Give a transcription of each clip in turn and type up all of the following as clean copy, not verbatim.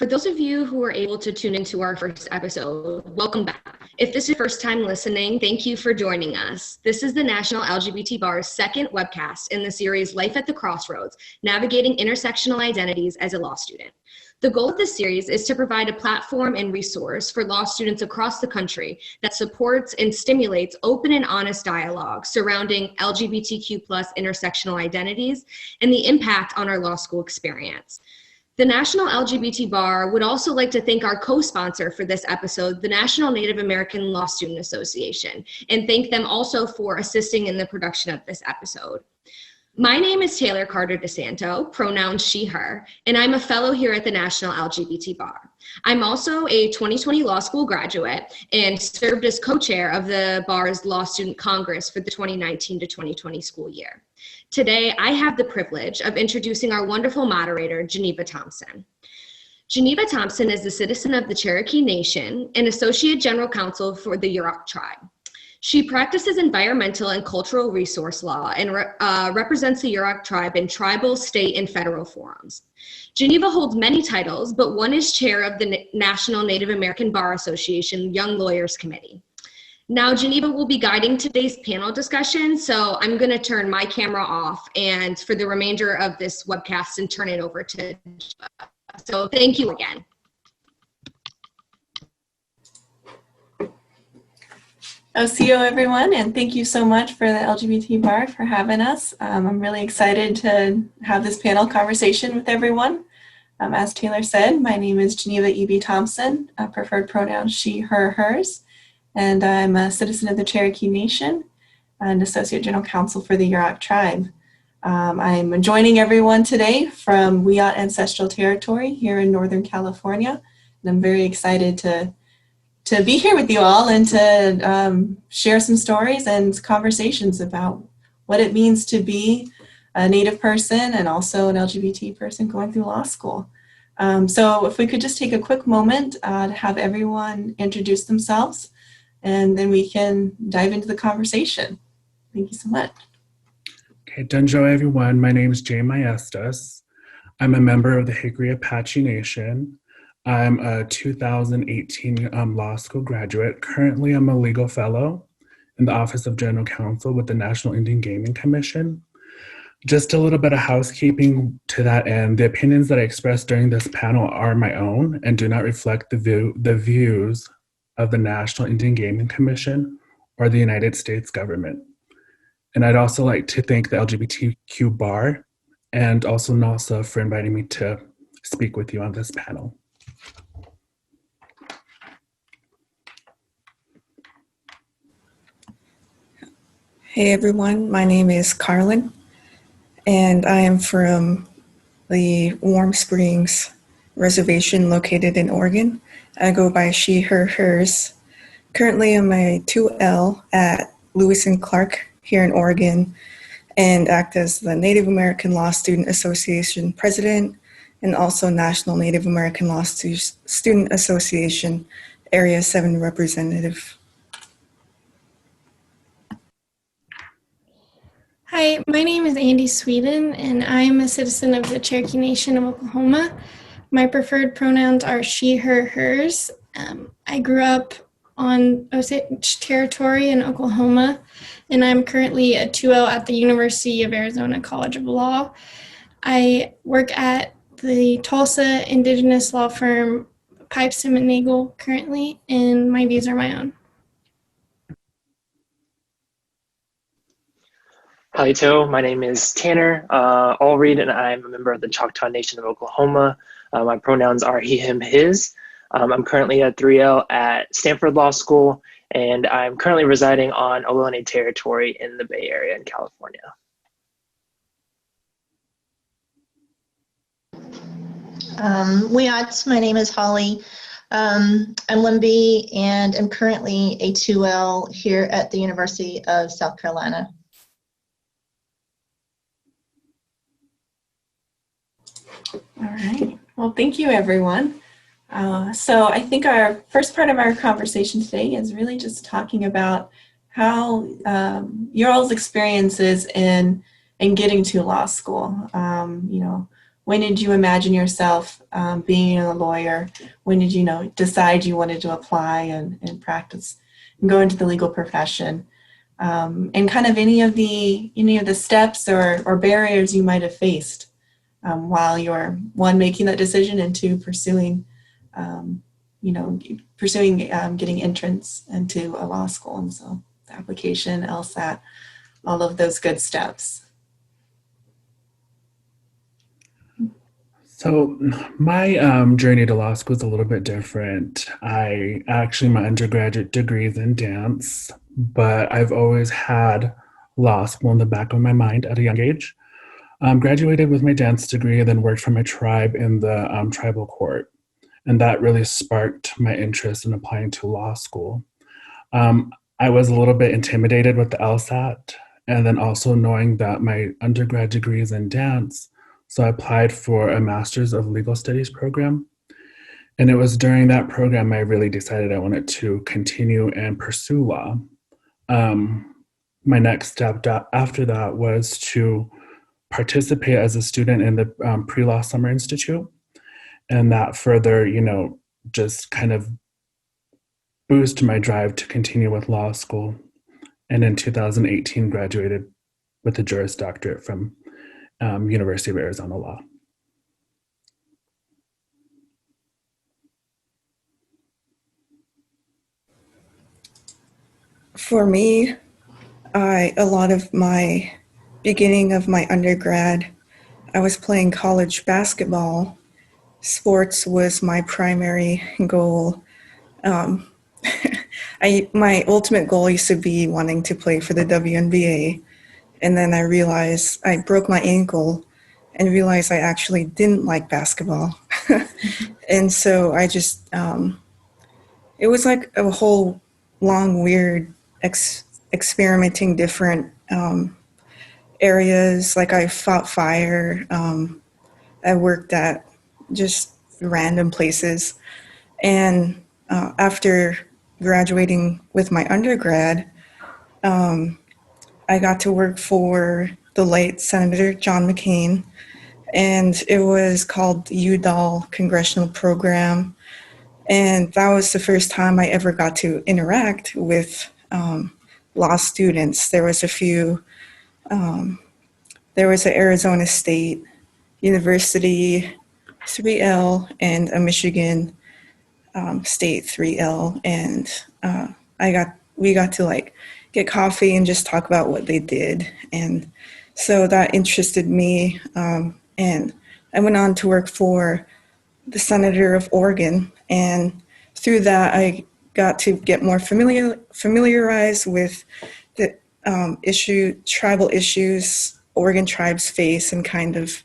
For those of you who were able to tune into our first episode, welcome back. If this is your first time listening, thank you for joining us. This is the National LGBT Bar's second webcast in the series Life at the Crossroads, Navigating Intersectional Identities as a Law Student. The goal of this series is to provide a platform and resource for law students across the country that supports and stimulates open and honest dialogue surrounding LGBTQ+ intersectional identities and the impact on our law school experience. The National LGBT Bar would also like to thank our co-sponsor for this episode, the National Native American Law Student Association, and thank them also for assisting in the production of this episode. My name is Taylor Carter DeSanto, pronouns she, her, and I'm a fellow here at the National LGBT Bar. I'm also a 2020 law school graduate and served as co-chair of the Bar's Law Student Congress for the 2019 to 2020 school year. Today, I have the privilege of introducing our wonderful moderator, Geneva Thompson. Geneva Thompson is a citizen of the Cherokee Nation and Associate General Counsel for the Yurok Tribe. She practices environmental and cultural resource law and represents the Yurok Tribe in tribal, state, and federal forums. Geneva holds many titles, but one is chair of the National Native American Bar Association Young Lawyers Committee. Now, Geneva will be guiding today's panel discussion, so I'm going to turn my camera off and for the remainder of this webcast and turn it over to Geneva. So thank you again. OCO everyone, and thank you so much for the LGBT Bar for having us. I'm really excited to have this panel conversation with everyone. As Taylor said, my name is Geneva E.B. Thompson, preferred pronouns she, her, hers, and I'm a citizen of the Cherokee Nation and Associate General Counsel for the Yurok Tribe. I'm joining everyone today from Wiyot Ancestral Territory here in Northern California, and I'm very excited to be here with you all and to share some stories and conversations about what it means to be a Native person and also an LGBT person going through law school. So if we could just take a quick moment to have everyone introduce themselves, and then we can dive into the conversation. Thank you so much. Okay, Dunjo everyone, my name is Jay Maestas. I'm a member of the Hickory Apache Nation. I'm a 2018 law school graduate. Currently, I'm a legal fellow in the Office of General Counsel with the National Indian Gaming Commission. Just a little bit of housekeeping to that end. The opinions that I express during this panel are my own and do not reflect the views of the National Indian Gaming Commission or the United States government. And I'd also like to thank the LGBTQ Bar and also Nalsa for inviting me to speak with you on this panel. Hey everyone, my name is Carlin, and I am from the Warm Springs Reservation located in Oregon. I go by she, her, hers. Currently I'm a 2L at Lewis and Clark here in Oregon and act as the Native American Law Student Association President and also National Native American Law Student Association Area 7 Representative. Hi, my name is Andy Sweden, and I'm a citizen of the Cherokee Nation of Oklahoma. My preferred pronouns are she, her, hers. I grew up on Osage territory in Oklahoma, and I'm currently a 2L at the University of Arizona College of Law. I work at the Tulsa Indigenous law firm Pipes and Nagel currently, and my views are my own. Halito, my name is Tanner Allred, and I'm a member of the Choctaw Nation of Oklahoma. My pronouns are he, him, his. I'm currently a 3L at Stanford Law School, and I'm currently residing on Ohlone territory in the Bay Area in California. Wiyot, my name is Holly. I'm Limby, and I'm currently a 2L here at the University of South Carolina. All right, well, thank you everyone. So I think our first part of our conversation today is really just talking about how your all's experiences in getting to law school. You know, when did you imagine yourself being a lawyer? When did you decide you wanted to apply and practice and go into the legal profession? And kind of any of the steps or barriers you might have faced while you're, one, making that decision, and two, pursuing getting entrance into a law school. And so the application, LSAT, all of those good steps. So my journey to law school is a little bit different. My undergraduate degree is in dance, but I've always had law school in the back of my mind at a young age. Graduated with my dance degree and then worked for my tribe in the tribal court. And that really sparked my interest in applying to law school. I was a little bit intimidated with the LSAT, and then also knowing that my undergrad degree is in dance. So I applied for a Master's of Legal Studies program. And it was during that program I really decided I wanted to continue and pursue law. My next step after that was to participate as a student in the Pre-Law Summer Institute. And that further, just kind of boosted my drive to continue with law school. And in 2018, graduated with a Juris Doctorate from University of Arizona Law. For me, a lot of my beginning of my undergrad, I was playing college basketball. Sports was my primary goal. My ultimate goal used to be wanting to play for the WNBA. And then I realized I broke my ankle and realized I actually didn't like basketball. And so I just, it was like a whole long, weird experimenting different areas. Like I fought fire. I worked at just random places. And after graduating with my undergrad, I got to work for the late Senator John McCain, and it was called the UDAL Congressional Program. And that was the first time I ever got to interact with law students. There was a few, there was an Arizona State University 3L and a Michigan State 3L, and we got to get coffee and just talk about what they did. And so that interested me. And I went on to work for the Senator of Oregon. And through that, I got to get more familiarized with the tribal issues Oregon tribes face, and kind of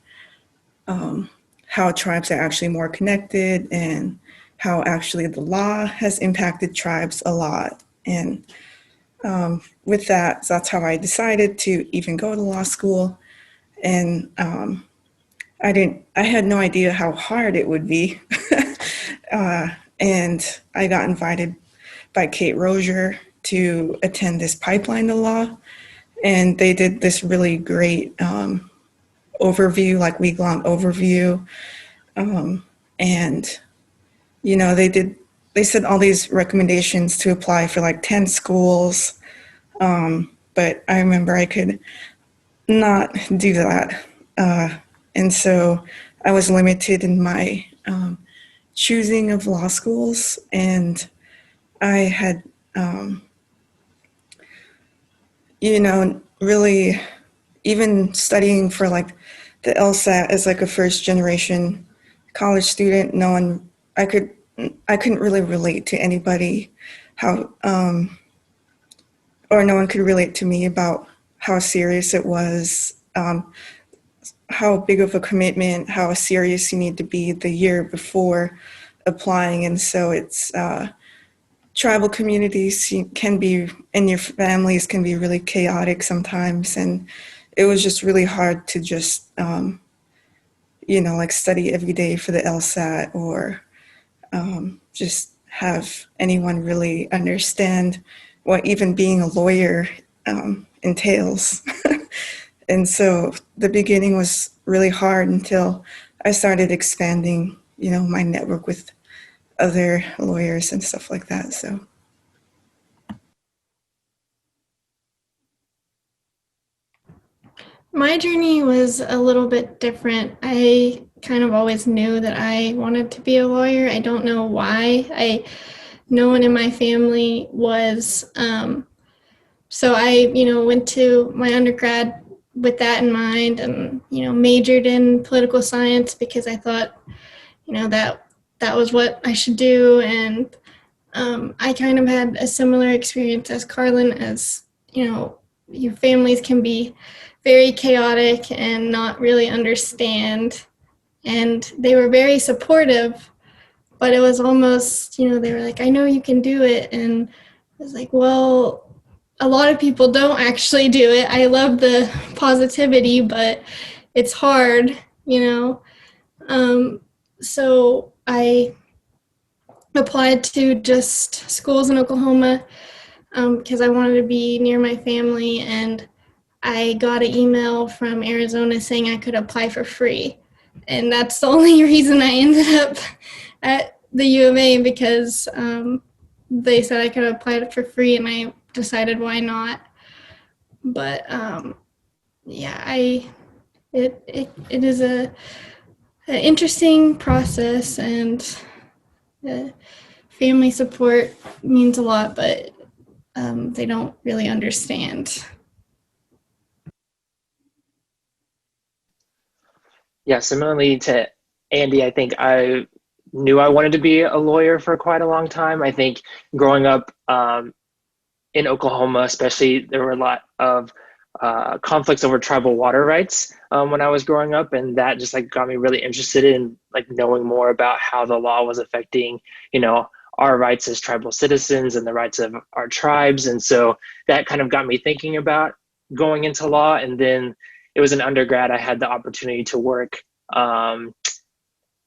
how tribes are actually more connected, and how actually the law has impacted tribes a lot. And with that, that's how I decided to even go to law school. And I had no idea how hard it would be. And I got invited by Kate Rozier to attend this Pipeline to Law. And they did this really great overview, like week-long overview. And, they said all these recommendations to apply for 10 schools. But I remember I could not do that. And so I was limited in my choosing of law schools. And I had, really, even studying for the LSAT as a first generation college student, I couldn't really relate to anybody or no one could relate to me about how serious it was, how big of a commitment, how serious you need to be the year before applying. And so it's tribal communities can be, and your families can be really chaotic sometimes. And it was just really hard to just, study every day for the LSAT, or just have anyone really understand what even being a lawyer entails. And so the beginning was really hard until I started expanding, my network with other lawyers and stuff like that. So. My journey was a little bit different. I kind of always knew that I wanted to be a lawyer. I don't know why. No one in my family was. So I, went to my undergrad with that in mind and, majored in political science because I thought, that was what I should do. And I kind of had a similar experience as Carlin, as, your families can be very chaotic and not really understand. And they were very supportive, but it was almost, they were like, I know you can do it. And I was like, well, a lot of people don't actually do it. I love the positivity, but it's hard, So I applied to just schools in Oklahoma because I wanted to be near my family, and I got an email from Arizona saying I could apply for free. And that's the only reason I ended up at the U of A, because they said I could apply for free, and I decided why not. But yeah, it is an interesting process, and family support means a lot, but they don't really understand. Yeah, similarly to Andy, I think I knew I wanted to be a lawyer for quite a long time. I think growing up in Oklahoma, especially, there were a lot of conflicts over tribal water rights when I was growing up, and that just got me really interested in knowing more about how the law was affecting, our rights as tribal citizens and the rights of our tribes. And so that kind of got me thinking about going into law. And then it was an undergrad, I had the opportunity to work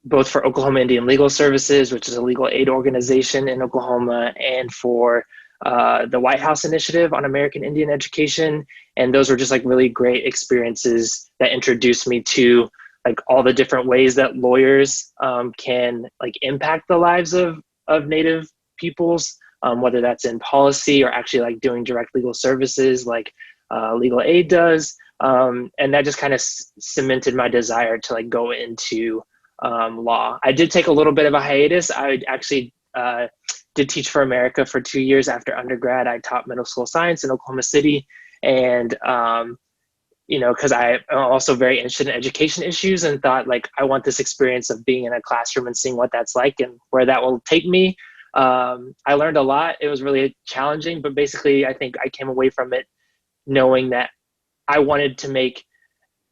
both for Oklahoma Indian Legal Services, which is a legal aid organization in Oklahoma, and for the White House Initiative on American Indian Education. And those were just really great experiences that introduced me to all the different ways that lawyers can impact the lives of Native peoples, whether that's in policy or actually doing direct legal services like legal aid does. And that just kind of cemented my desire to go into law. I did take a little bit of a hiatus. I actually did Teach for America for 2 years after undergrad. I taught middle school science in Oklahoma City, and because I'm also very interested in education issues, and thought I want this experience of being in a classroom and seeing what that's like and where that will take me. I learned a lot. It was really challenging, but basically I think I came away from it knowing that I wanted to make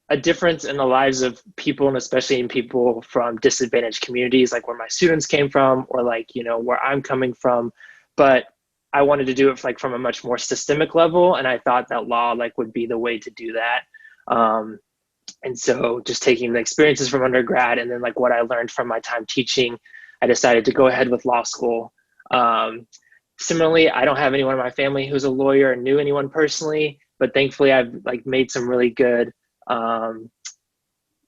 a difference in the lives of people, and especially in people from disadvantaged communities, where my students came from, or where I'm coming from. But I wanted to do it from a much more systemic level, and I thought that law would be the way to do that. And so just taking the experiences from undergrad and then what I learned from my time teaching, I decided to go ahead with law school. Similarly, I don't have anyone in my family who's a lawyer or knew anyone personally, but thankfully I've made some really good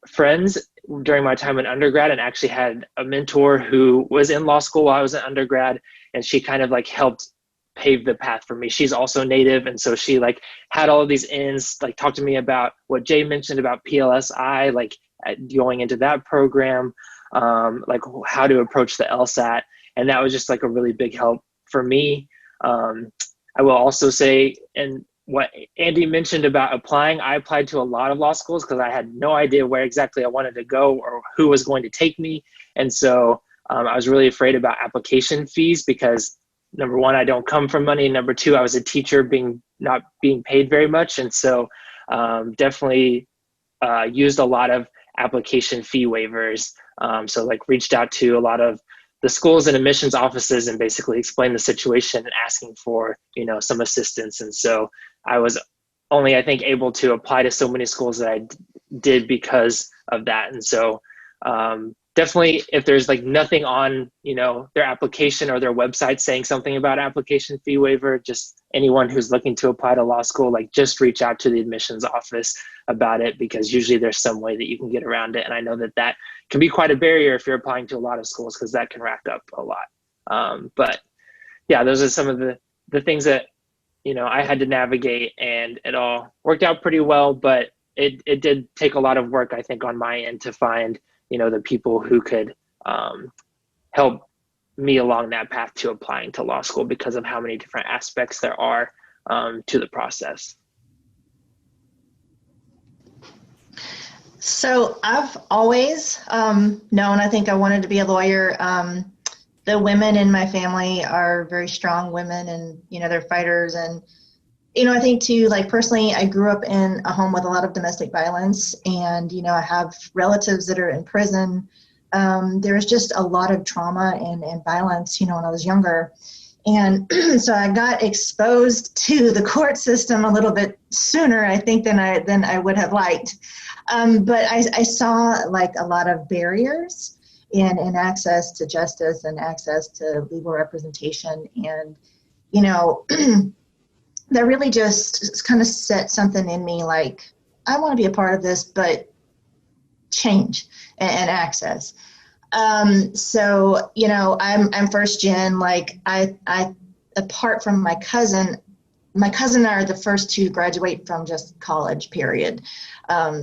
friends during my time in undergrad, and actually had a mentor who was in law school while I was in undergrad, and she kind of helped pave the path for me. She's also Native, and so she had all of these ins, talked to me about what Jay mentioned about PLSI, going into that program, how to approach the LSAT, and that was just a really big help for me. I will also say, and what Andy mentioned about applying, I applied to a lot of law schools because I had no idea where exactly I wanted to go or who was going to take me. And so I was really afraid about application fees because, number one, I don't come from money. Number two, I was a teacher not being paid very much. And so definitely used a lot of application fee waivers. So reached out to a lot of the schools and admissions offices and basically explained the situation and asking for, some assistance. And so I was only, I think, able to apply to so many schools that I did because of that. And so definitely, if there's like nothing on, their application or their website saying something about application fee waiver, just anyone who's looking to apply to law school, like just reach out to the admissions office about it, because usually there's some way that you can get around it. And I know that can be quite a barrier if you're applying to a lot of schools, because that can rack up a lot. But yeah, those are some of the things that, I had to navigate, and it all worked out pretty well, but it did take a lot of work, I think, on my end to find, the people who could help me along that path to applying to law school, because of how many different aspects there are to the process. So I've always known, I think I wanted to be a lawyer. The women in my family are very strong women, and, they're fighters. And, I think too, like personally, I grew up in a home with a lot of domestic violence, and, I have relatives that are in prison. There's just a lot of trauma and violence, when I was younger. And so I got exposed to the court system a little bit sooner, I think, than I would have liked. But I saw like a lot of barriers in access to justice and access to legal representation. And, that really just kind of set something in me, like, I want to be a part of this, but change and access. So, I'm first gen, like I apart from my cousin and I are the first to graduate from just college, period.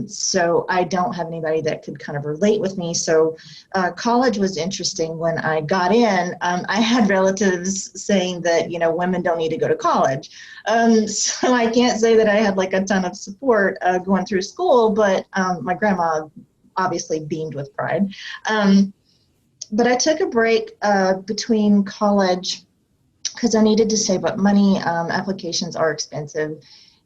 So I don't have anybody that could kind of relate with me. So college was interesting. When I got in, I had relatives saying that, women don't need to go to college. So I can't say that I had like a ton of support going through school, but my grandma obviously beamed with pride. But I took a break between college because I needed to save up money. Applications are expensive.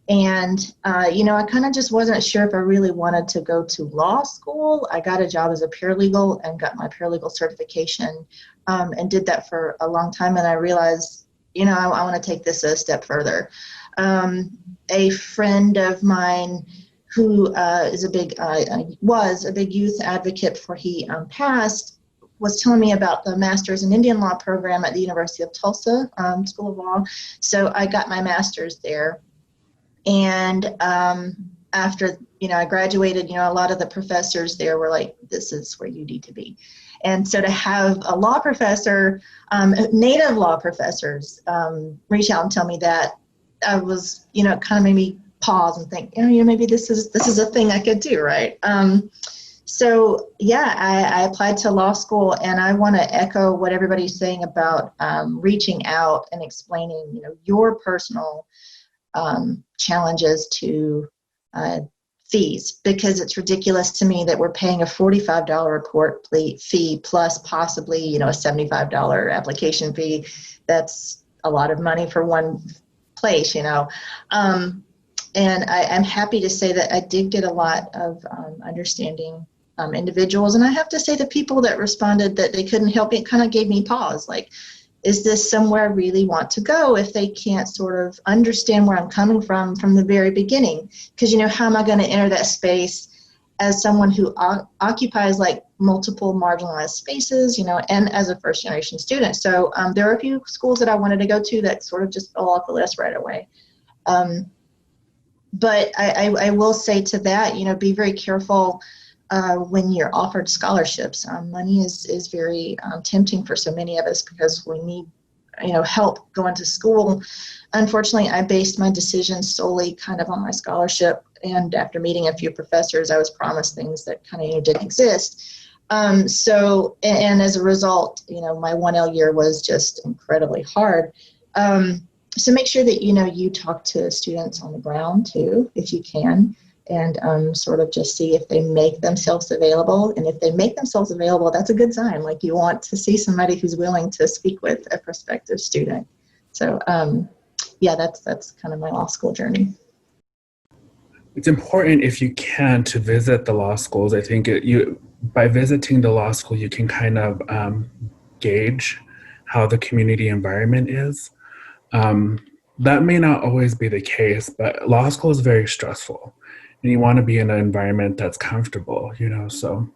And, I kind of just wasn't sure if I really wanted to go to law school. I got a job as a paralegal and got my paralegal certification and did that for a long time. And I realized, I want to take this a step further. A friend of mine who was a big youth advocate before he passed, was telling me about the Master's in Indian Law program at the University of Tulsa School of Law. So I got my master's there. And after, I graduated, a lot of the professors there were like, this is where you need to be. And so to have a law professor, native law professors reach out and tell me that, I was, it kind of made me pause and think, maybe this is a thing I could do, right? So yeah, I applied to law school, and I want to echo what everybody's saying about reaching out and explaining, your personal challenges to fees, because it's ridiculous to me that we're paying a $45 report fee plus possibly, a $75 application fee. That's a lot of money for one place, And I'm happy to say that I did get a lot of understanding individuals. And I have to say the people that responded that they couldn't help it kind of gave me pause. Like, is this somewhere I really want to go if they can't sort of understand where I'm coming from the very beginning? Because, how am I going to enter that space as someone who occupies like multiple marginalized spaces, and as a first generation student? So there are a few schools that I wanted to go to that sort of just fell off the list right away. But I will say to that, be very careful when you're offered scholarships. Money is very tempting for so many of us because we need, help going to school. Unfortunately, I based my decision solely kind of on my scholarship. And after meeting a few professors, I was promised things that kind of didn't exist. So, and as a result, my 1L year was just incredibly hard. So make sure that, you talk to students on the ground too, if you can. And sort of just see if they make themselves available. And if they make themselves available, that's a good sign. Like, you want to see somebody who's willing to speak with a prospective student. So yeah, that's kind of my law school journey. It's important, if you can, to visit the law schools. I think by visiting the law school, you can kind of gauge how the community environment is. That may not always be the case, but law school is very stressful. And you want to be in an environment that's comfortable, so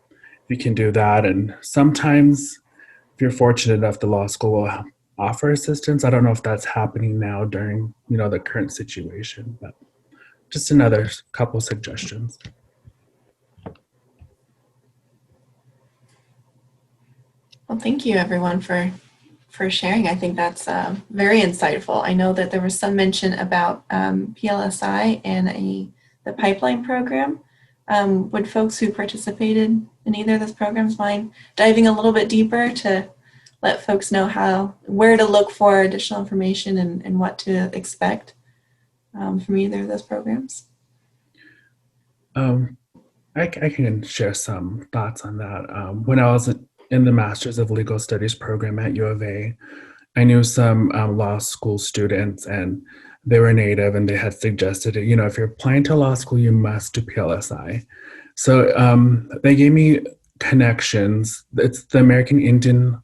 you can do that. And sometimes, if you're fortunate enough, the law school will offer assistance. I don't know if that's happening now during, the current situation, but just another couple suggestions. Well, thank you everyone for sharing. I think that's very insightful. I know that there was some mention about PLSI and the pipeline program. Would folks who participated in either of those programs mind diving a little bit deeper to let folks know where to look for additional information and what to expect from either of those programs? I can share some thoughts on that. When I was in the Masters of Legal Studies program at U of A, I knew some law school students, and they were Native, and they had suggested, if you're applying to law school, you must do PLSI. So they gave me connections. It's the American Indian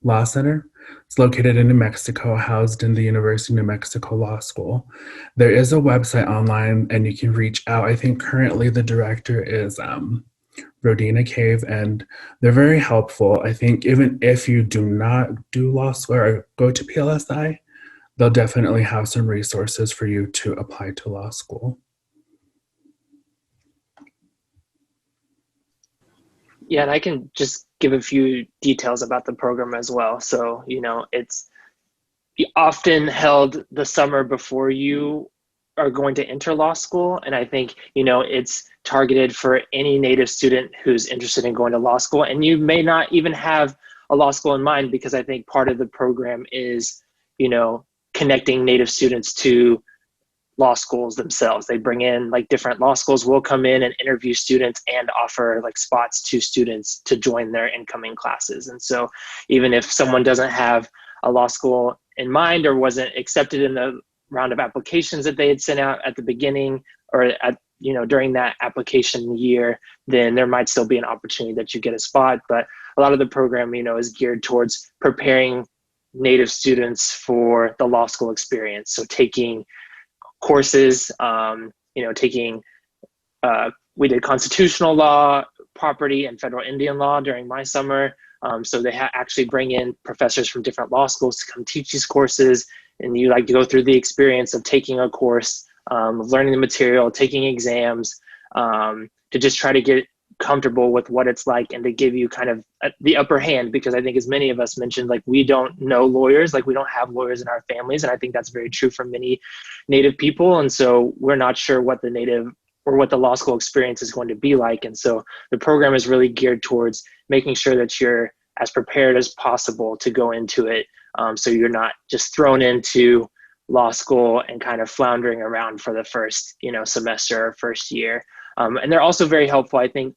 Law Center. It's located in New Mexico, housed in the University of New Mexico Law School. There is a website online, and you can reach out. I think currently the director is Rodina Cave, and they're very helpful. I think even if you do not do law school or go to PLSI, they'll definitely have some resources for you to apply to law school. Yeah, and I can just give a few details about the program as well. So, it's often held the summer before you are going to enter law school. And I think, it's targeted for any Native student who's interested in going to law school. And you may not even have a law school in mind, because I think part of the program is, connecting Native students to law schools themselves. They bring in different law schools will come in and interview students and offer spots to students to join their incoming classes. And so even if someone doesn't have a law school in mind or wasn't accepted in the round of applications that they had sent out at the beginning or during that application year, then there might still be an opportunity that you get a spot. But a lot of the program, is geared towards preparing Native students for the law school experience. So taking courses, we did constitutional law, property, and federal Indian law during my summer. So they actually bring in professors from different law schools to come teach these courses. And you to go through the experience of taking a course, learning the material, taking exams, to just try to get comfortable with what it's like and to give you kind of the upper hand, because I think, as many of us mentioned, we don't know lawyers, we don't have lawyers in our families. And I think that's very true for many Native people. And so we're not sure what the law school experience is going to be like. And so the program is really geared towards making sure that you're as prepared as possible to go into it. So you're not just thrown into law school and kind of floundering around for the first, semester or first year. And they're also very helpful, I think,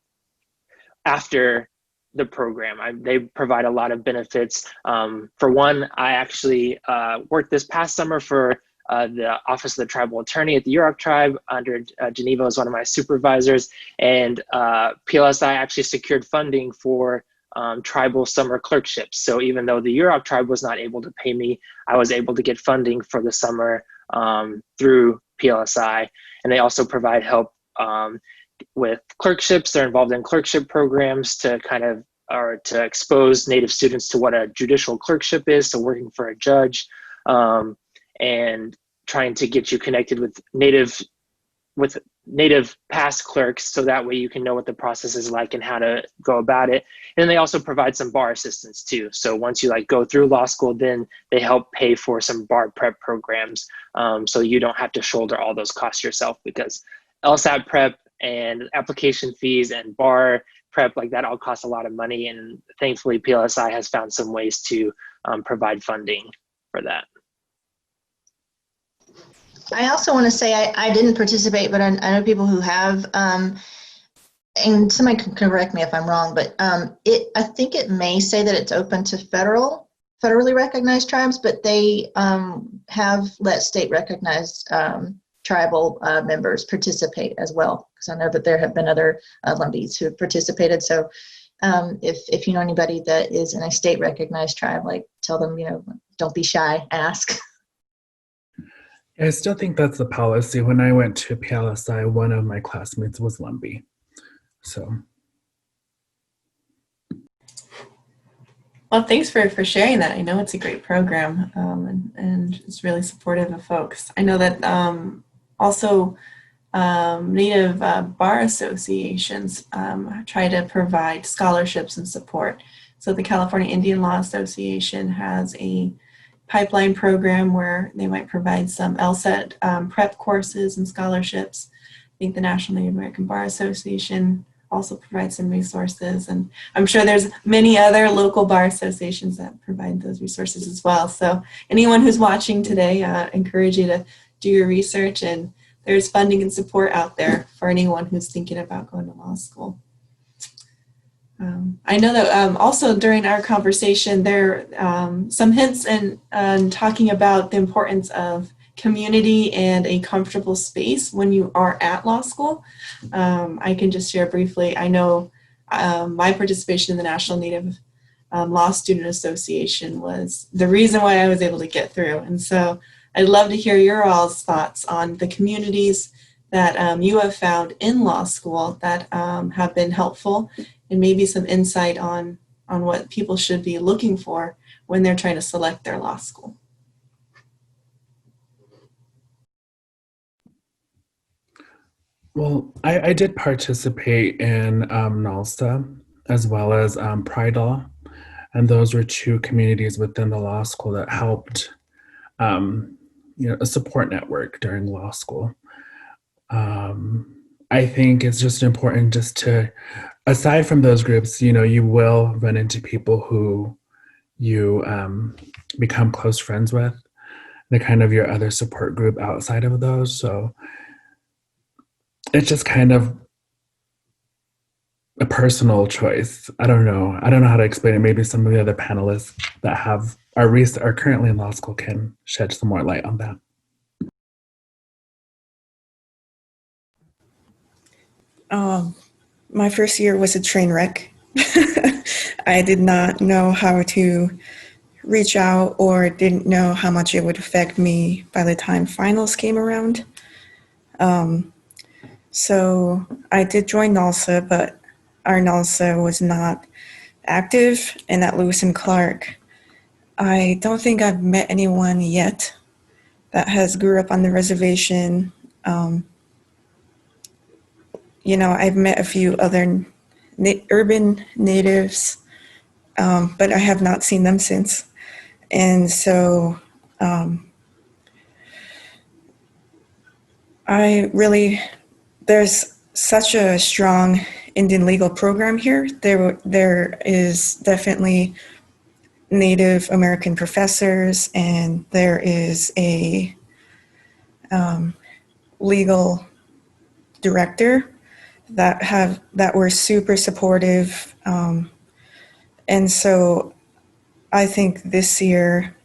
after the program. They provide a lot of benefits. For one, I actually worked this past summer for the Office of the Tribal Attorney at the Yurok Tribe under Geneva as one of my supervisors. And PLSI actually secured funding for tribal summer clerkships. So even though the Yurok Tribe was not able to pay me, I was able to get funding for the summer through PLSI. And they also provide help with clerkships. They're involved in clerkship programs to to expose Native students to what a judicial clerkship is, so working for a judge, and trying to get you connected with Native past clerks, so that way you can know what the process is like and how to go about it. And then they also provide some bar assistance too. So once you go through law school, then they help pay for some bar prep programs, so you don't have to shoulder all those costs yourself, because LSAT prep and application fees and bar prep that all costs a lot of money. And thankfully PLSI has found some ways to provide funding for that. I also want to say I didn't participate, but I know people who have, and somebody can correct me if I'm wrong, but I think it may say that it's open to federally recognized tribes, but they have let state recognized tribal members participate as well, because I know that there have been other Lumbees who have participated. So if you know anybody that is in a state recognized tribe, tell them, don't be shy, ask. I still think that's the policy. When I went to PLSI, one of my classmates was Lumbee. So Well, thanks for sharing that. I know it's a great program, and it's really supportive of folks. I know that also Native bar associations try to provide scholarships and support. So the California Indian Law Association has a pipeline program where they might provide some LSAT prep courses and scholarships. I think the National Native American Bar Association also provides some resources, and I'm sure there's many other local bar associations that provide those resources as well. So anyone who's watching today, I encourage you to do your research, and there's funding and support out there for anyone who's thinking about going to law school. I know that also during our conversation, there some hints in talking about the importance of community and a comfortable space when you are at law school. I can just share briefly. I know my participation in the National Native Law Student Association was the reason why I was able to get through. And so I'd love to hear your all's thoughts on the communities that you have found in law school that have been helpful, and maybe some insight on what people should be looking for when they're trying to select their law school. Well, I did participate in Nalsa as well as Pride Law, and those were two communities within the law school that helped, a support network during law school. I think it's just important just to, aside from those groups, you will run into people who you become close friends with. They're kind of your other support group outside of those. So it's just kind of a personal choice. I don't know how to explain it. Maybe some of the other panelists that are currently in law school can shed some more light on that. My first year was a train wreck. I did not know how to reach out or didn't know how much it would affect me by the time finals came around. So I did join Nalsa, but our Nalsa was not active, and at Lewis and Clark, I don't think I've met anyone yet that has grew up on the reservation. I've met a few other urban natives, but I have not seen them since. And so there's such a strong Indian legal program here. There is definitely Native American professors, and there is a legal director that were super supportive. And so I think this year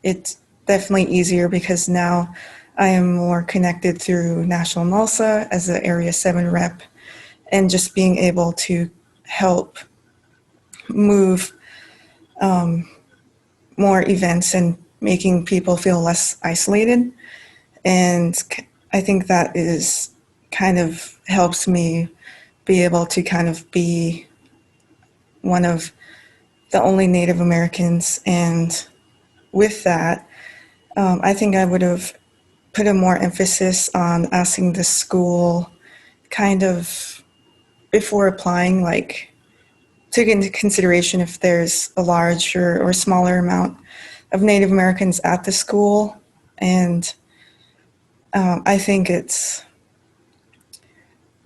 it's definitely easier because now I am more connected through National Nalsa as the Area 7 rep, and just being able to help move more events and making people feel less isolated. And I think that is kind of helps me be able to kind of be one of the only Native Americans. And with that, I think I would have put a more emphasis on asking the school kind of before applying, like took into consideration if there's a larger or smaller amount of Native Americans at the school. And I think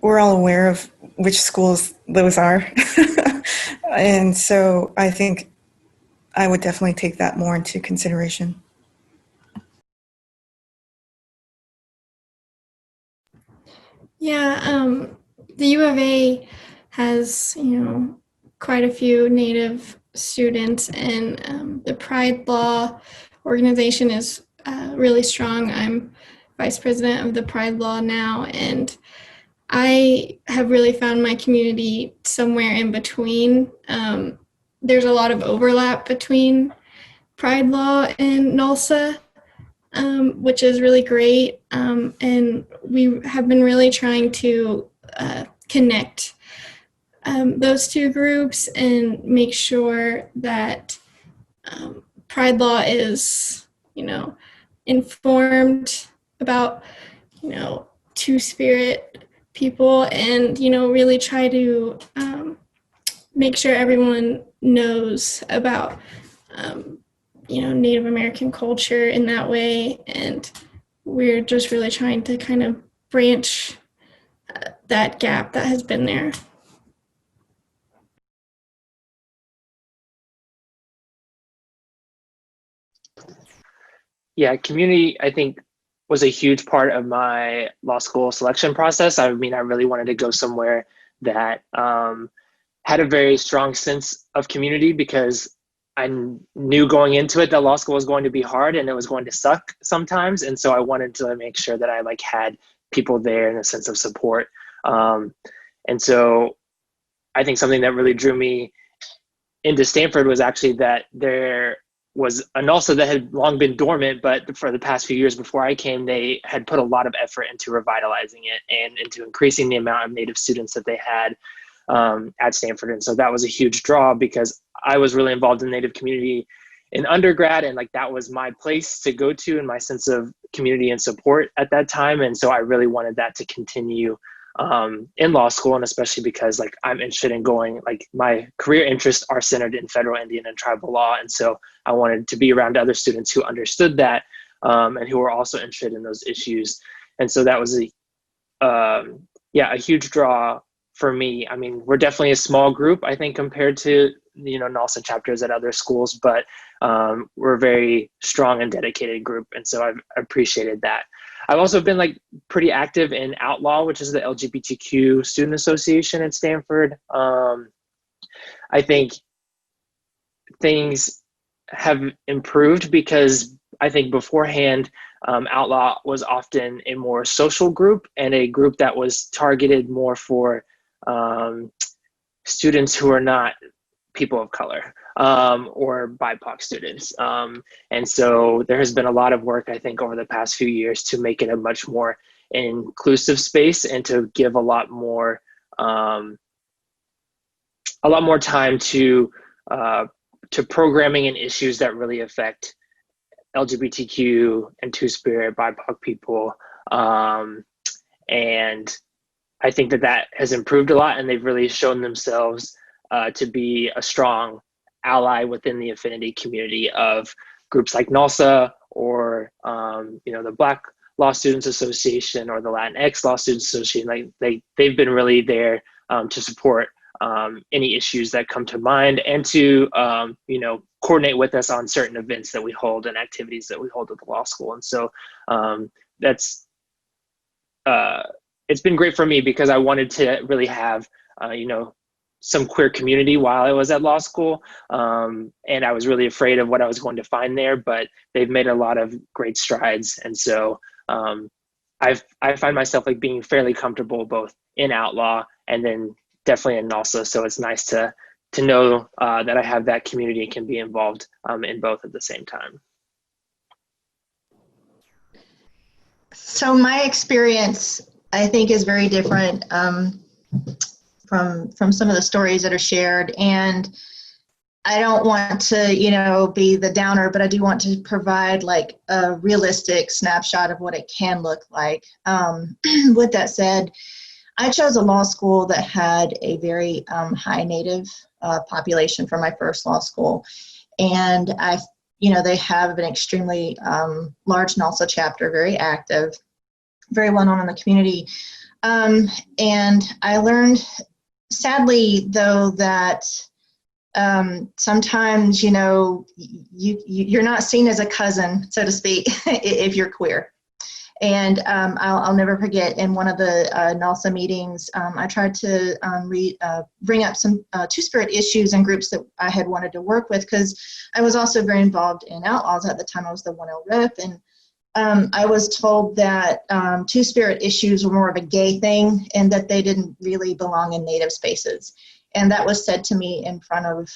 we're all aware of which schools those are. And so I think I would definitely take that more into consideration. Yeah, the U of A has, quite a few Native students, and the Pride Law organization is really strong. I'm vice president of the Pride Law now, and I have really found my community somewhere in between. There's a lot of overlap between Pride Law and Nalsa, which is really great. And we have been really trying to connect those two groups and make sure that Pride Law is, informed about, Two-Spirit people, and, really try to make sure everyone knows about, Native American culture in that way. And we're just really trying to kind of branch that gap that has been there. Yeah, community, I think, was a huge part of my law school selection process. I mean, I really wanted to go somewhere that had a very strong sense of community, because I knew going into it that law school was going to be hard and it was going to suck sometimes. And so I wanted to make sure that I had people there and a sense of support. And so I think something that really drew me into Stanford was actually that there was a Nalsa that had long been dormant, but for the past few years before I came, they had put a lot of effort into revitalizing it and into increasing the amount of Native students that they had at Stanford. And so that was a huge draw, because I was really involved in the Native community in undergrad, and that was my place to go to and my sense of community and support at that time. And so I really wanted that to continue in law school, and especially because I'm interested in going, my career interests are centered in federal, Indian, and tribal law. And so I wanted to be around other students who understood that and who were also interested in those issues. And so that was a huge draw for me. I mean, we're definitely a small group, I think, compared to, Nalsa chapters at other schools, but we're a very strong and dedicated group. And so I've appreciated that. I've also been pretty active in Outlaw, which is the LGBTQ student association at Stanford. I think things have improved, because I think beforehand, Outlaw was often a more social group and a group that was targeted more for students who are not people of color or BIPOC students. And so there has been a lot of work, I think, over the past few years to make it a much more inclusive space and to give a lot more time to programming and issues that really affect LGBTQ and Two-Spirit BIPOC people. And I think that has improved a lot, and they've really shown themselves to be a strong ally within the affinity community of groups like Nalsa or the Black Law Students Association or the Latinx Law Students Association. They've been really there to support any issues that come to mind, and to coordinate with us on certain events that we hold and activities that we hold at the law school. And so that's it's been great for me, because I wanted to really have some queer community while I was at law school, and I was really afraid of what I was going to find there, but they've made a lot of great strides. And so I find myself being fairly comfortable both in Outlaw and then definitely in Nalsa. So it's nice to know that I have that community and can be involved in both at the same time. So my experience, I think, is very different from some of the stories that are shared. And I don't want to, be the downer, but I do want to provide a realistic snapshot of what it can look like. With that said, I chose a law school that had a very high Native population for my first law school. And they have an extremely large Nalsa chapter, very active, very well known in the community. And I learned, sadly, though, that sometimes, you're not seen as a cousin, so to speak, if you're queer. And I'll never forget, in one of the Nalsa meetings, I tried to bring up some Two-Spirit issues and groups that I had wanted to work with, because I was also very involved in Outlaws at the time. I was the 1L rep, and I was told that Two-Spirit issues were more of a gay thing and that they didn't really belong in Native spaces. And that was said to me in front of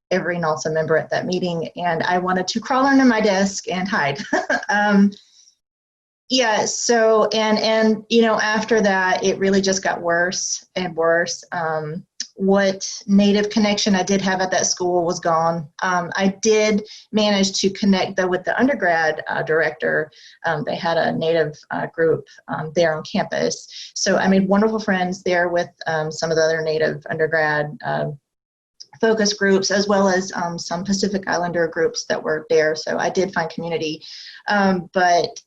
every Nalsa member at that meeting, and I wanted to crawl under my desk and hide. Yeah, so, and after that, it really just got worse and worse. what Native connection I did have at that school was gone. I did manage to connect, though, with the undergrad director. They had a Native group there on campus. So I made wonderful friends there with some of the other Native undergrad focus groups, as well as some Pacific Islander groups that were there. So I did find community. But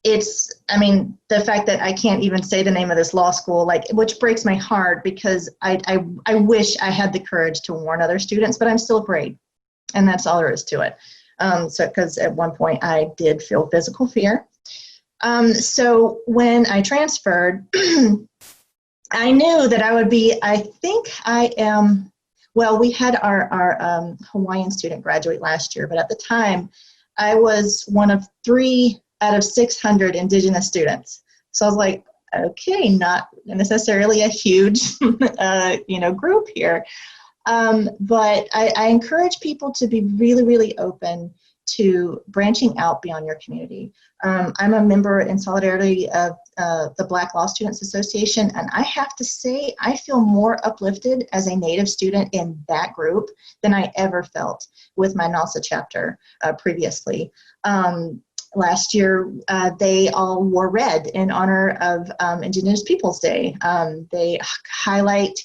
the fact that I can't even say the name of this law school, which breaks my heart, because I wish I had the courage to warn other students, but I'm still afraid. And that's all there is to it. Because at one point I did feel physical fear. So when I transferred, I knew that I would be, we had our Hawaiian student graduate last year, but at the time I was one of 3 out of 600 Indigenous students. So I was like, okay, not necessarily a huge, group here. But I encourage people to be really, really open to branching out beyond your community. I'm a member in solidarity of the Black Law Students Association, and I have to say, I feel more uplifted as a Native student in that group than I ever felt with my Nalsa chapter previously. Last year, they all wore red in honor of Indigenous Peoples Day. They highlight,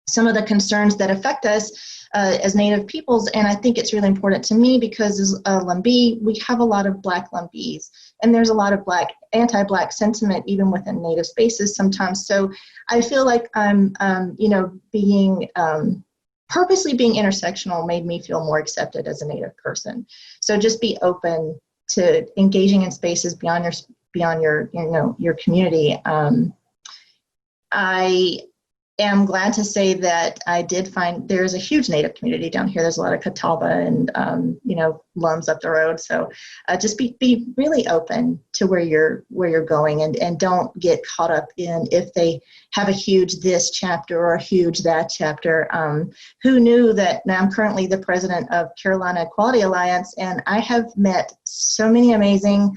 some of the concerns that affect us as Native peoples, and I think it's really important to me because as a Lumbee, we have a lot of Black Lumbees, and there's a lot of anti-Black sentiment even within Native spaces sometimes. So I feel like I'm, purposely being intersectional made me feel more accepted as a Native person. So just be open to engaging in spaces beyond your community. I am glad to say that I did find there's a huge Native community down here. There's a lot of Catawba and Lums up the road. So just be really open to where you're going, and don't get caught up in if they have a huge this chapter or a huge that chapter. Who knew that now I'm currently the president of Carolina Equality Alliance, and I have met so many amazing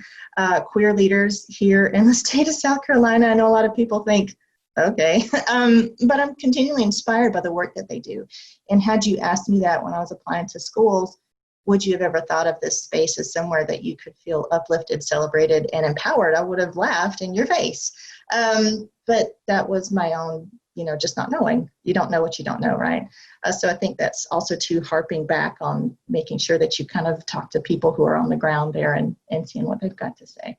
queer leaders here in the state of South Carolina. I know a lot of people think, okay, but I'm continually inspired by the work that they do. And had you asked me that when I was applying to schools, would you have ever thought of this space as somewhere that you could feel uplifted, celebrated, and empowered? I would have laughed in your face. But that was my own, just not knowing. You don't know what you don't know, right? So I think that's also too harping back on making sure that you kind of talk to people who are on the ground there and seeing what they've got to say.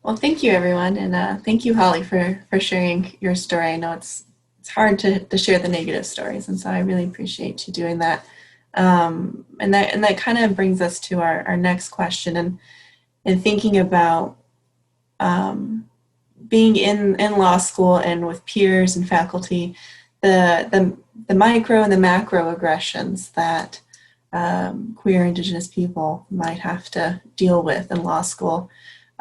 Well, thank you, everyone, and thank you, Holly, for sharing your story. I know it's hard to share the negative stories, and so I really appreciate you doing that. And that kind of brings us to our next question, and thinking about being in law school and with peers and faculty, the micro and the macro aggressions that queer Indigenous people might have to deal with in law school.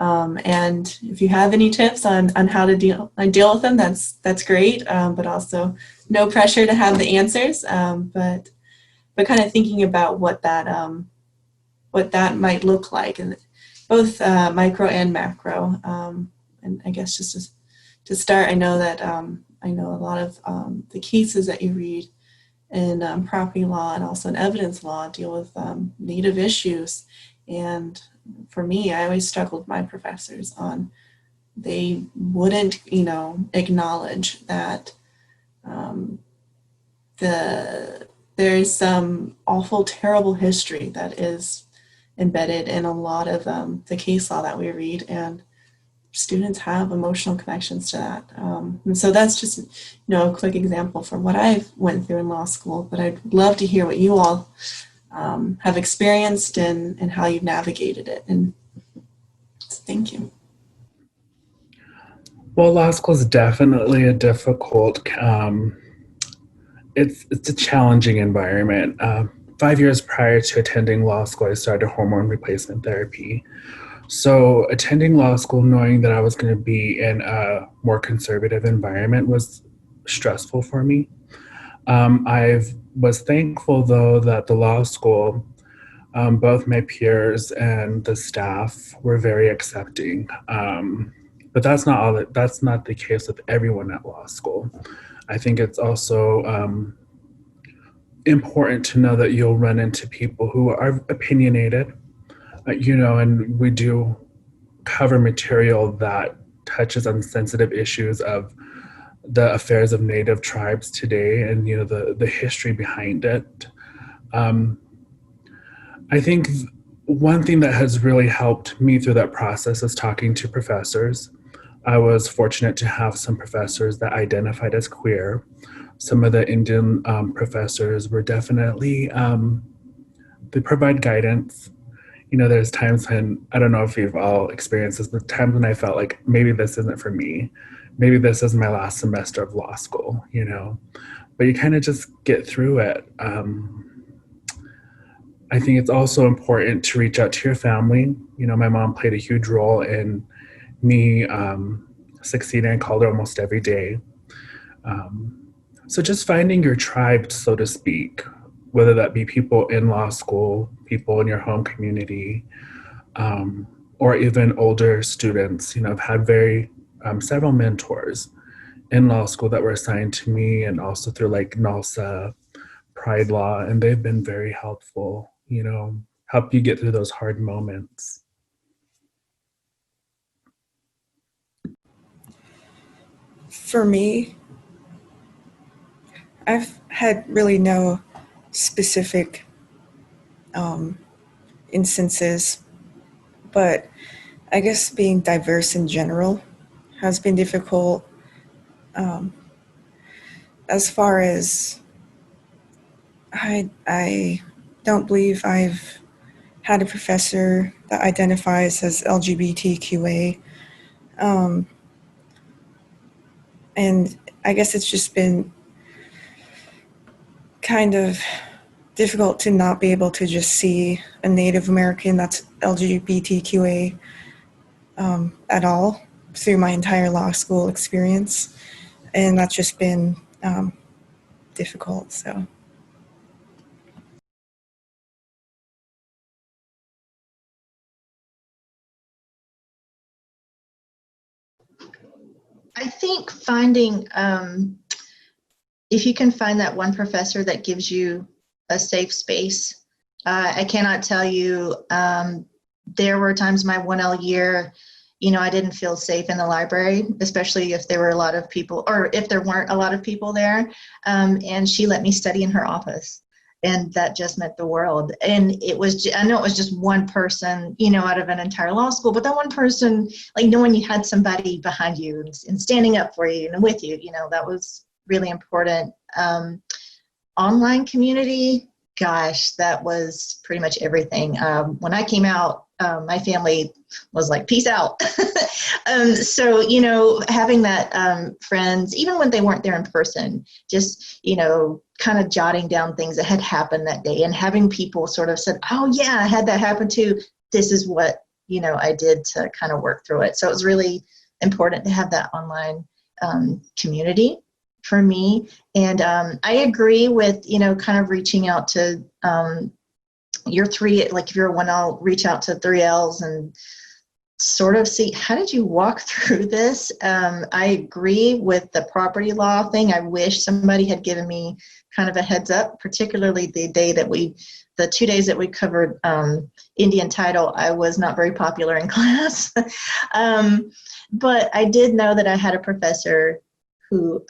And if you have any tips on how to deal with them, that's great. But also no pressure to have the answers. But kind of thinking about what that might look like, and both micro and macro. And I guess just to start, I know that I know a lot of the cases that you read in property law and also in evidence law deal with Native issues. And for me, I always struggled with my professors on, they wouldn't, acknowledge that there's some awful, terrible history that is embedded in a lot of the case law that we read, and students have emotional connections to that. And so that's just, a quick example from what I've went through in law school, but I'd love to hear what you all have experienced and how you've navigated it. And so thank you. Well, law school is definitely a difficult, it's a challenging environment. 5 years prior to attending law school, I started hormone replacement therapy. So attending law school, knowing that I was going to be in a more conservative environment, was stressful for me. I was thankful, though, that the law school, both my peers and the staff, were very accepting. But that's not the case with everyone at law school. I think it's also important to know that you'll run into people who are opinionated, and we do cover material that touches on sensitive issues of the affairs of Native tribes today, and the history behind it. I think one thing that has really helped me through that process is talking to professors. I was fortunate to have some professors that identified as queer. Some of the Indian professors were definitely, they provide guidance. There's times when, I don't know if you've all experienced this, but times when I felt like maybe this isn't for me. Maybe this is my last semester of law school, but you kind of just get through it. I think it's also important to reach out to your family. My mom played a huge role in me succeeding. I called her almost every day. So just finding your tribe, so to speak, whether that be people in law school, people in your home community, or even older students. I've had several mentors in law school that were assigned to me, and also through like Nalsa, Pride Law, and they've been very helpful, help you get through those hard moments. For me, I've had really no specific instances, but I guess being diverse in general has been difficult. As far as I don't believe I've had a professor that identifies as LGBTQA. And I guess it's just been kind of difficult to not be able to just see a Native American that's LGBTQA at all through my entire law school experience. And that's just been difficult, so. I think finding, if you can find that one professor that gives you a safe space. I cannot tell you, there were times my 1L year, I didn't feel safe in the library, especially if there were a lot of people, or if there weren't a lot of people there. And she let me study in her office. And that just meant the world. And it was, I know it was just one person, out of an entire law school, but that one person, like knowing you had somebody behind you and standing up for you and with you, that was really important. Online community, gosh, that was pretty much everything. When I came out, my family was like, peace out. So, having that friends, even when they weren't there in person, just, kind of jotting down things that had happened that day and having people sort of said, oh yeah, I had that happen too. This is what, I did to kind of work through it. So it was really important to have that online community for me. And I agree with, kind of reaching out to your three, like if you're a 1L, reach out to 3Ls and sort of see, how did you walk through this? I agree with the property law thing. I wish somebody had given me kind of a heads up, particularly the 2 days that we covered Indian title. I was not very popular in class. But I did know that I had a professor who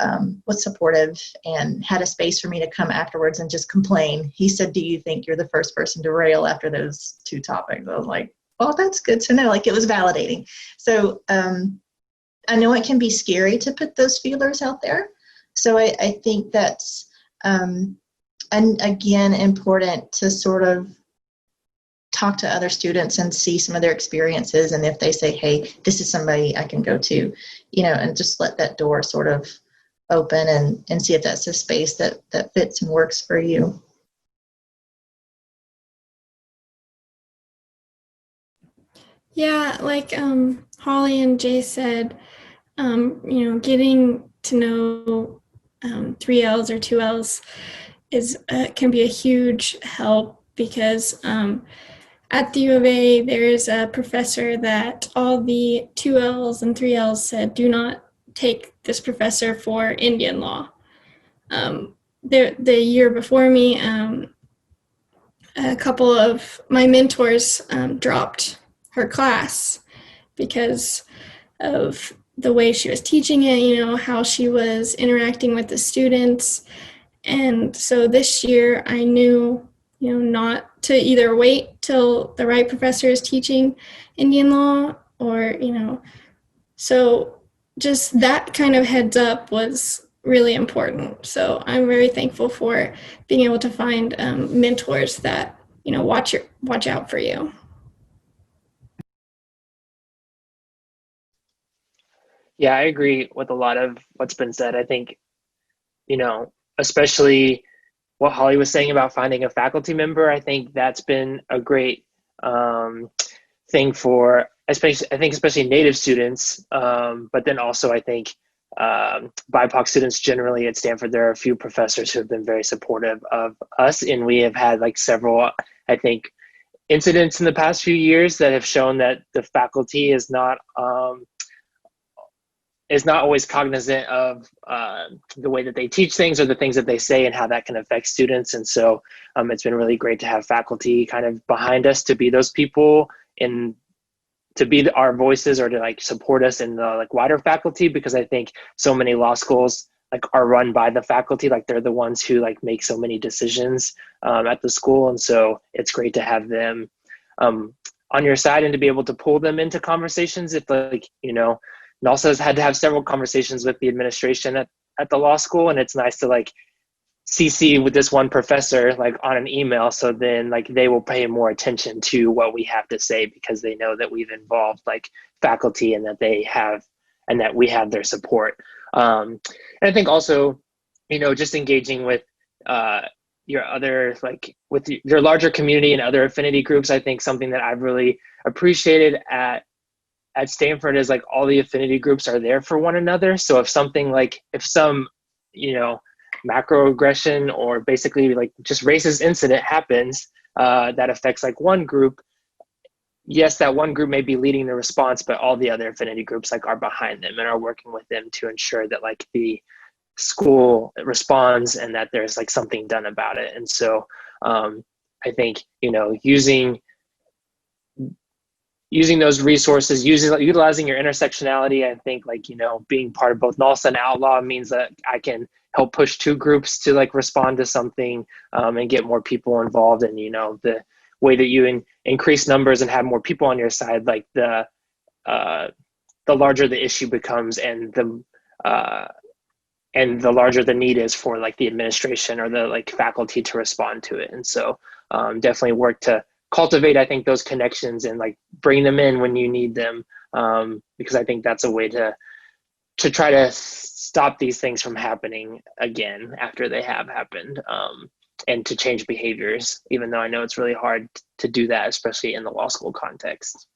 was supportive and had a space for me to come afterwards and just complain. He said, do you think you're the first person to rail after those two topics? I was like, well, that's good to know. Like, it was validating. So I know it can be scary to put those feelers out there. So I think that's, and again, important to sort of talk to other students and see some of their experiences. And if they say, hey, this is somebody I can go to, and just let that door sort of open and see if that's a space that fits and works for you. Yeah, like Holly and Jay said, getting to know 3Ls or 2Ls is can be a huge help because at the U of A, there is a professor that all the 2Ls and 3Ls said, do not take this professor for Indian law. The year before me, a couple of my mentors dropped her class because of the way she was teaching it, you know, how she was interacting with the students. And so this year I knew, you know, not to either wait till the right professor is teaching Indian law or, you know, so just that kind of heads up was really important. So I'm very thankful for being able to find mentors that, you know, watch out for you. Yeah, I agree with a lot of what's been said. I think, you know, especially what Holly was saying about finding a faculty member, I think that's been a great thing for, especially Native students, but then also I think BIPOC students generally at Stanford. There are a few professors who have been very supportive of us, and we have had like several, I think, incidents in the past few years that have shown that the faculty is not always cognizant of the way that they teach things or the things that they say and how that can affect students. And so it's been really great to have faculty kind of behind us to be those people and to be our voices or to like support us in the like wider faculty, because I think so many law schools like are run by the faculty, like they're the ones who like make so many decisions at the school. And so it's great to have them on your side and to be able to pull them into conversations. If like, you know, Nalsa has had to have several conversations with the administration at the law school, and it's nice to like CC with this one professor like on an email, so then like they will pay more attention to what we have to say because they know that we've involved like faculty and that we have their support. And I think also, you know, just engaging with your other like with your larger community and other affinity groups. I think something that I've really appreciated at Stanford is like all the affinity groups are there for one another. So if some, you know, macroaggression or basically like just racist incident happens that affects like one group, yes, that one group may be leading the response, but all the other affinity groups like are behind them and are working with them to ensure that like the school responds and that there's like something done about it. And so I think, you know, using those resources, utilizing your intersectionality, I think like, you know, being part of both Nalsa and Outlaw means that I can help push two groups to like respond to something and get more people involved. And, you know, the way that you increase numbers and have more people on your side, like the larger the issue becomes and the larger the need is for like the administration or the like faculty to respond to it. And so definitely work to cultivate, I think, those connections and like bring them in when you need them, because I think that's a way to try to stop these things from happening again after they have happened, and to change behaviors, even though I know it's really hard to do that, especially in the law school context.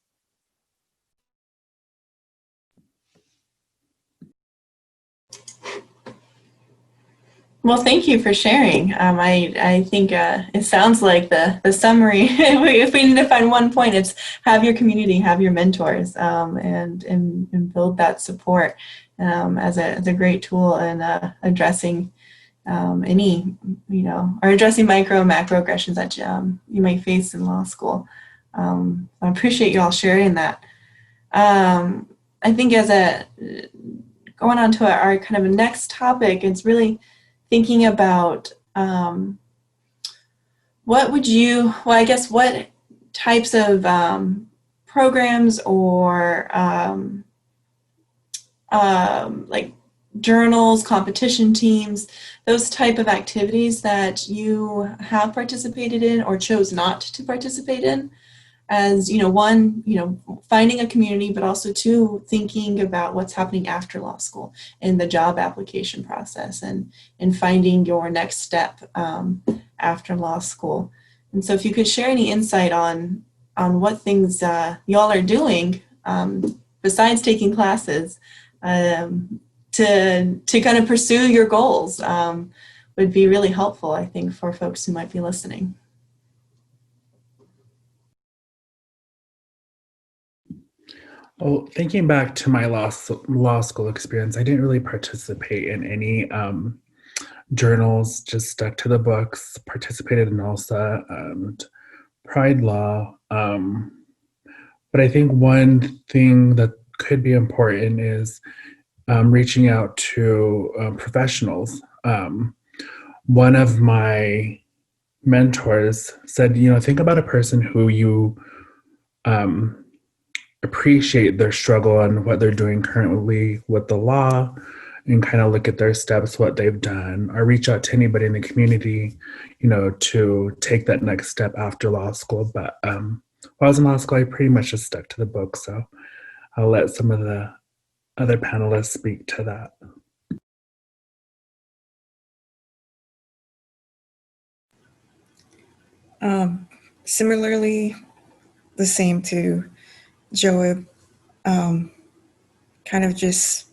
Well, thank you for sharing. I think it sounds like the summary, if we need to find one point, it's have your community, have your mentors, and build that support as a great tool in addressing any, you know, or addressing micro and macro aggressions that you might face in law school. I appreciate you all sharing that. I think going on to our kind of next topic, it's really thinking about what types of programs or like journals, competition teams, those type of activities that you have participated in or chose not to participate in, as, you know, one, you know, finding a community, but also two, thinking about what's happening after law school in the job application process and finding your next step after law school. And so if you could share any insight on what things y'all are doing besides taking classes to kind of pursue your goals would be really helpful, I think, for folks who might be listening. Well, thinking back to my law school experience, I didn't really participate in any journals, just stuck to the books, participated in Nalsa and Pride Law. But I think one thing that could be important is reaching out to professionals. One of my mentors said, think about a person who you appreciate their struggle and what they're doing currently with the law, and kind of look at their steps, what they've done, or reach out to anybody in the community, to take that next step after law school. But while I was in law school, I pretty much just stuck to the book. So I'll let some of the other panelists speak to that. Similarly, the same to Joab, kind of just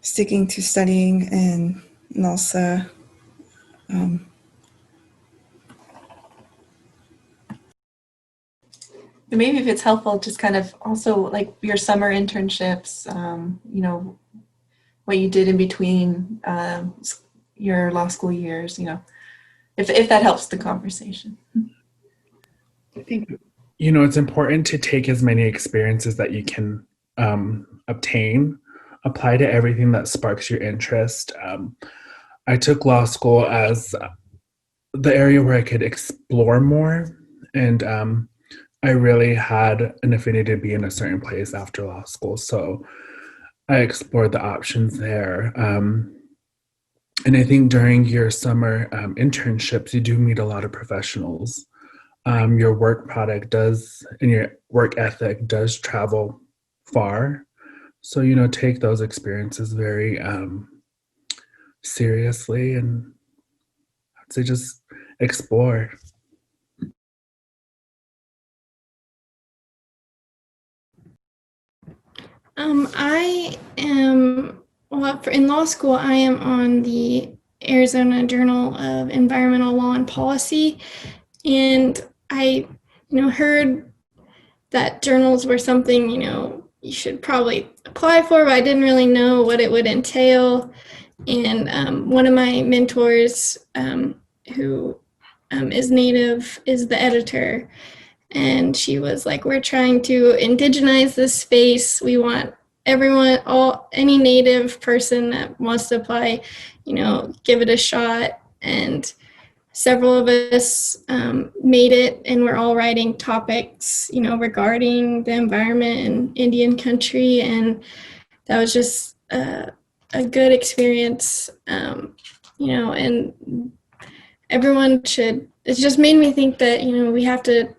sticking to studying and Nalsa. Maybe if it's helpful, just kind of also like your summer internships, what you did in between your law school years, if that helps the conversation. I think, it's important to take as many experiences that you can obtain, apply to everything that sparks your interest. I took law school as the area where I could explore more, and I really had an affinity to be in a certain place after law school, so I explored the options there. And I think during your summer internships, you do meet a lot of professionals. Your work product does, and your work ethic does travel far. So, take those experiences very seriously, and I'd say just explore. I am, in law school, I am on the Arizona Journal of Environmental Law and Policy. And I, heard that journals were something, you should probably apply for, but I didn't really know what it would entail. And one of my mentors, who is Native, is the editor. And she was like, we're trying to indigenize this space. We want everyone, any Native person that wants to apply, give it a shot. And several of us made it, and we're all writing topics, regarding the environment and Indian country. And that was just a good experience, and everyone should, it's just made me think that, we have to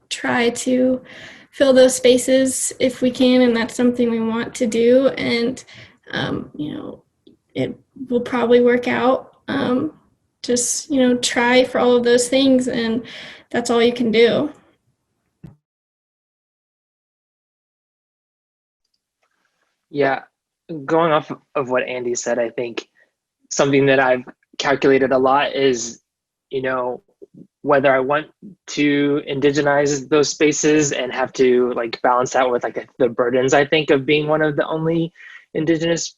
try to fill those spaces if we can, and that's something we want to do. And, it will probably work out. Just, try for all of those things, and that's all you can do. Yeah, going off of what Andy said, I think something that I've calculated a lot is, whether I want to indigenize those spaces and have to like balance that with like the burdens, I think, of being one of the only Indigenous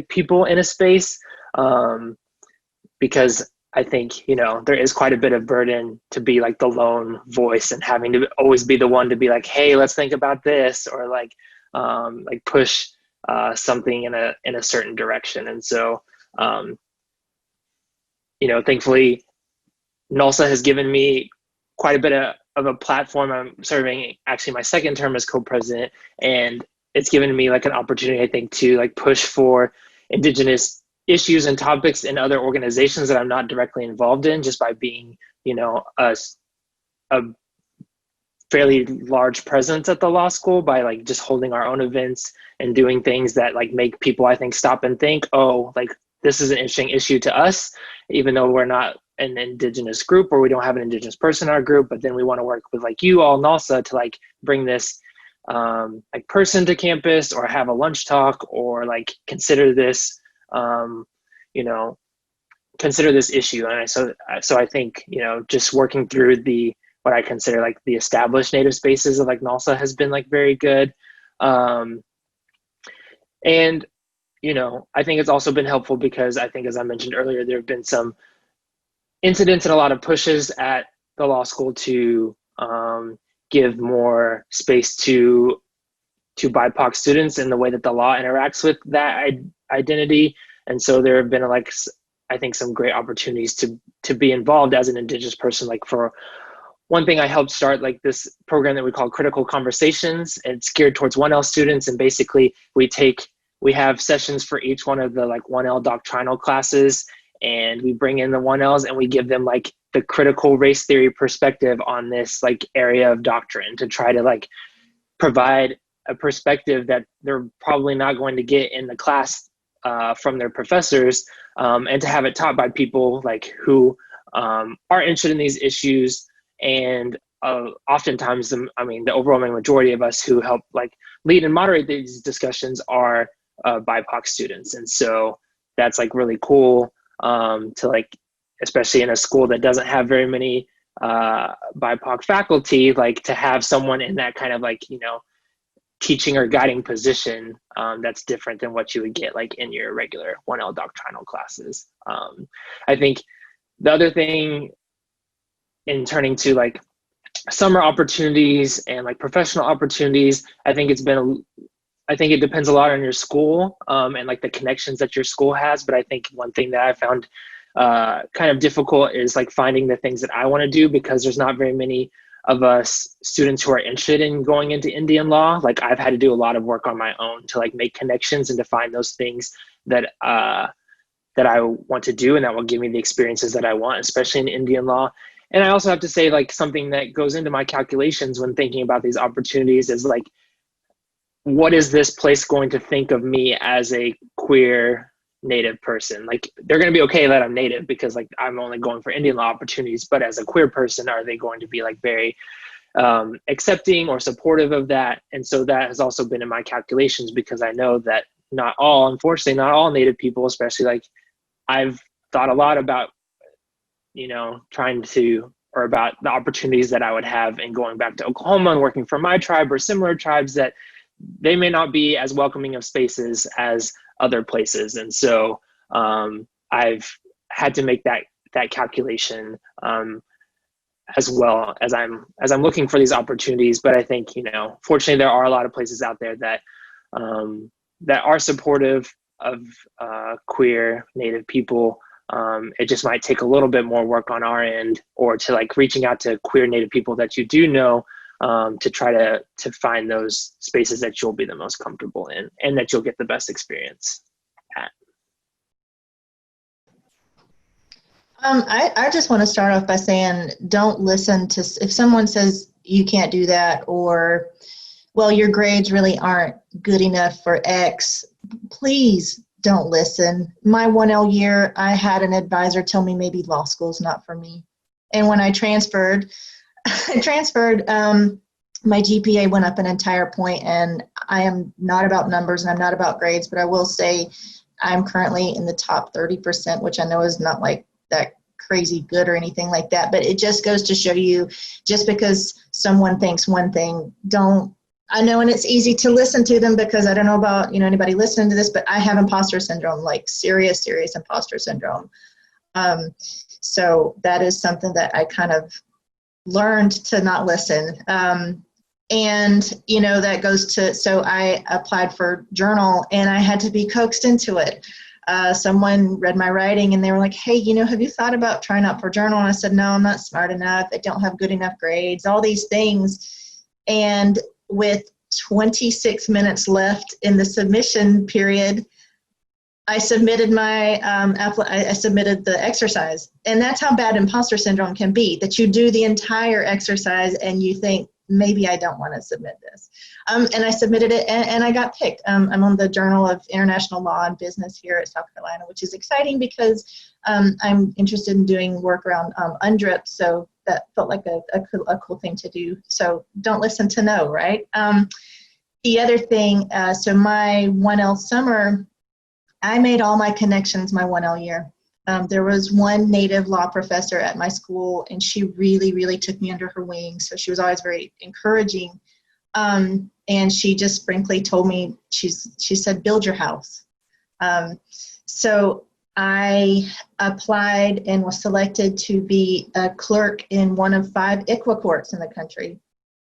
people in a space, because I think, there is quite a bit of burden to be like the lone voice and having to always be the one to be like, hey, let's think about this, or like push something in a certain direction. And so, thankfully, Nalsa has given me quite a bit of a platform. I'm serving actually my second term as co-president, and it's given me like an opportunity, I think, to like push for Indigenous issues and topics in other organizations that I'm not directly involved in, just by being, a fairly large presence at the law school, by like just holding our own events and doing things that like make people, I think, stop and think, oh, like this is an interesting issue to us, even though we're not an Indigenous group or we don't have an Indigenous person in our group, but then we want to work with like you all, Nalsa, to like bring this like person to campus, or have a lunch talk, or like consider this, consider this issue. And so I think, just working through what I consider like the established Native spaces of like Nalsa has been like very good. And, you know, I think it's also been helpful because I think, as I mentioned earlier, there have been some incidents and a lot of pushes at the law school to give more space to BIPOC students in the way that the law interacts with that identity. And so there have been, like, I think, some great opportunities to be involved as an Indigenous person. Like, for one thing, I helped start like this program that we call Critical Conversations. It's geared towards 1L students, and basically we have sessions for each one of the like 1L doctrinal classes, and we bring in the 1Ls and we give them like the critical race theory perspective on this like area of doctrine to try to like provide a perspective that they're probably not going to get in the class from their professors, and to have it taught by people like who are interested in these issues. And oftentimes, the overwhelming majority of us who help like lead and moderate these discussions are BIPOC students. And so that's like really cool to like, especially in a school that doesn't have very many BIPOC faculty, like to have someone in that kind of like, you know, teaching or guiding position that's different than what you would get like in your regular 1L doctrinal classes. I think the other thing, in turning to like summer opportunities and like professional opportunities, I think it depends a lot on your school and like the connections that your school has. But I think one thing that I found kind of difficult is like finding the things that I want to do, because there's not very many of us students who are interested in going into Indian law. Like, I've had to do a lot of work on my own to like make connections and to find those things that I want to do and that will give me the experiences that I want, especially in Indian law. And I also have to say, like, something that goes into my calculations when thinking about these opportunities is like, what is this place going to think of me as a queer Native person? Like, they're going to be okay that I'm Native because like I'm only going for Indian law opportunities, but as a queer person, are they going to be like very accepting or supportive of that? And so that has also been in my calculations, because I know that unfortunately not all Native people, especially like, I've thought a lot about, you know, about the opportunities that I would have in going back to Oklahoma and working for my tribe or similar tribes, that they may not be as welcoming of spaces as other places. And so I've had to make that calculation as well as I'm looking for these opportunities. But I think, you know, fortunately there are a lot of places out there that are supportive of queer Native people. It just might take a little bit more work on our end, or to like reaching out to queer Native people that you do know, to try to find those spaces that you'll be the most comfortable in and that you'll get the best experience at. I just want to start off by saying, don't listen to, if someone says you can't do that, or, well, your grades really aren't good enough for X, please don't listen. My 1L year, I had an advisor tell me maybe law school's not for me. And when I transferred, my GPA went up an entire point, and I am not about numbers and I'm not about grades, but I will say I'm currently in the top 30%, which I know is not like that crazy good or anything like that, but it just goes to show you, just because someone thinks one thing, I know, and it's easy to listen to them, because I don't know about, you know, anybody listening to this, but I have imposter syndrome, like serious imposter syndrome. So that is something that I kind of learned to not listen. And, you know, that goes to, so I applied for journal and I had to be coaxed into it. Someone read my writing and they were like, hey, you know, have you thought about trying out for journal? And I said, no, I'm not smart enough. I don't have good enough grades, all these things. And with 26 minutes left in the submission period, I submitted I submitted the exercise. And that's how bad imposter syndrome can be, that you do the entire exercise and you think, maybe I don't want to submit this. And I submitted it and I got picked. I'm on the Journal of International Law and Business here at South Carolina, which is exciting because I'm interested in doing work around UNDRIP. So that felt like a cool thing to do. So don't listen to no, right? The other thing, so my 1L summer, I made all my connections my 1L year. There was one Native law professor at my school, and she really, really took me under her wing. So she was always very encouraging. And she just frankly told me, she said, build your house. So I applied and was selected to be a clerk in one of 5 ICWA courts in the country.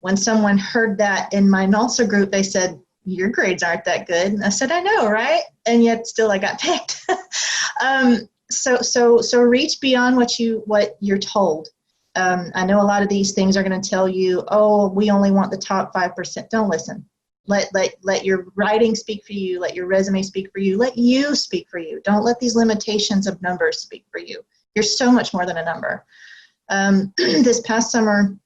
When someone heard that in my Nalsa group, they said, your grades aren't that good. And I said, I know, right? And yet still I got picked. So reach beyond what you're told. I know a lot of these things are going to tell you, oh, we only want the top 5%. Don't listen. Let your writing speak for you. Let your resume speak for you. Let you speak for you. Don't let these limitations of numbers speak for you. You're so much more than a number. This past summer,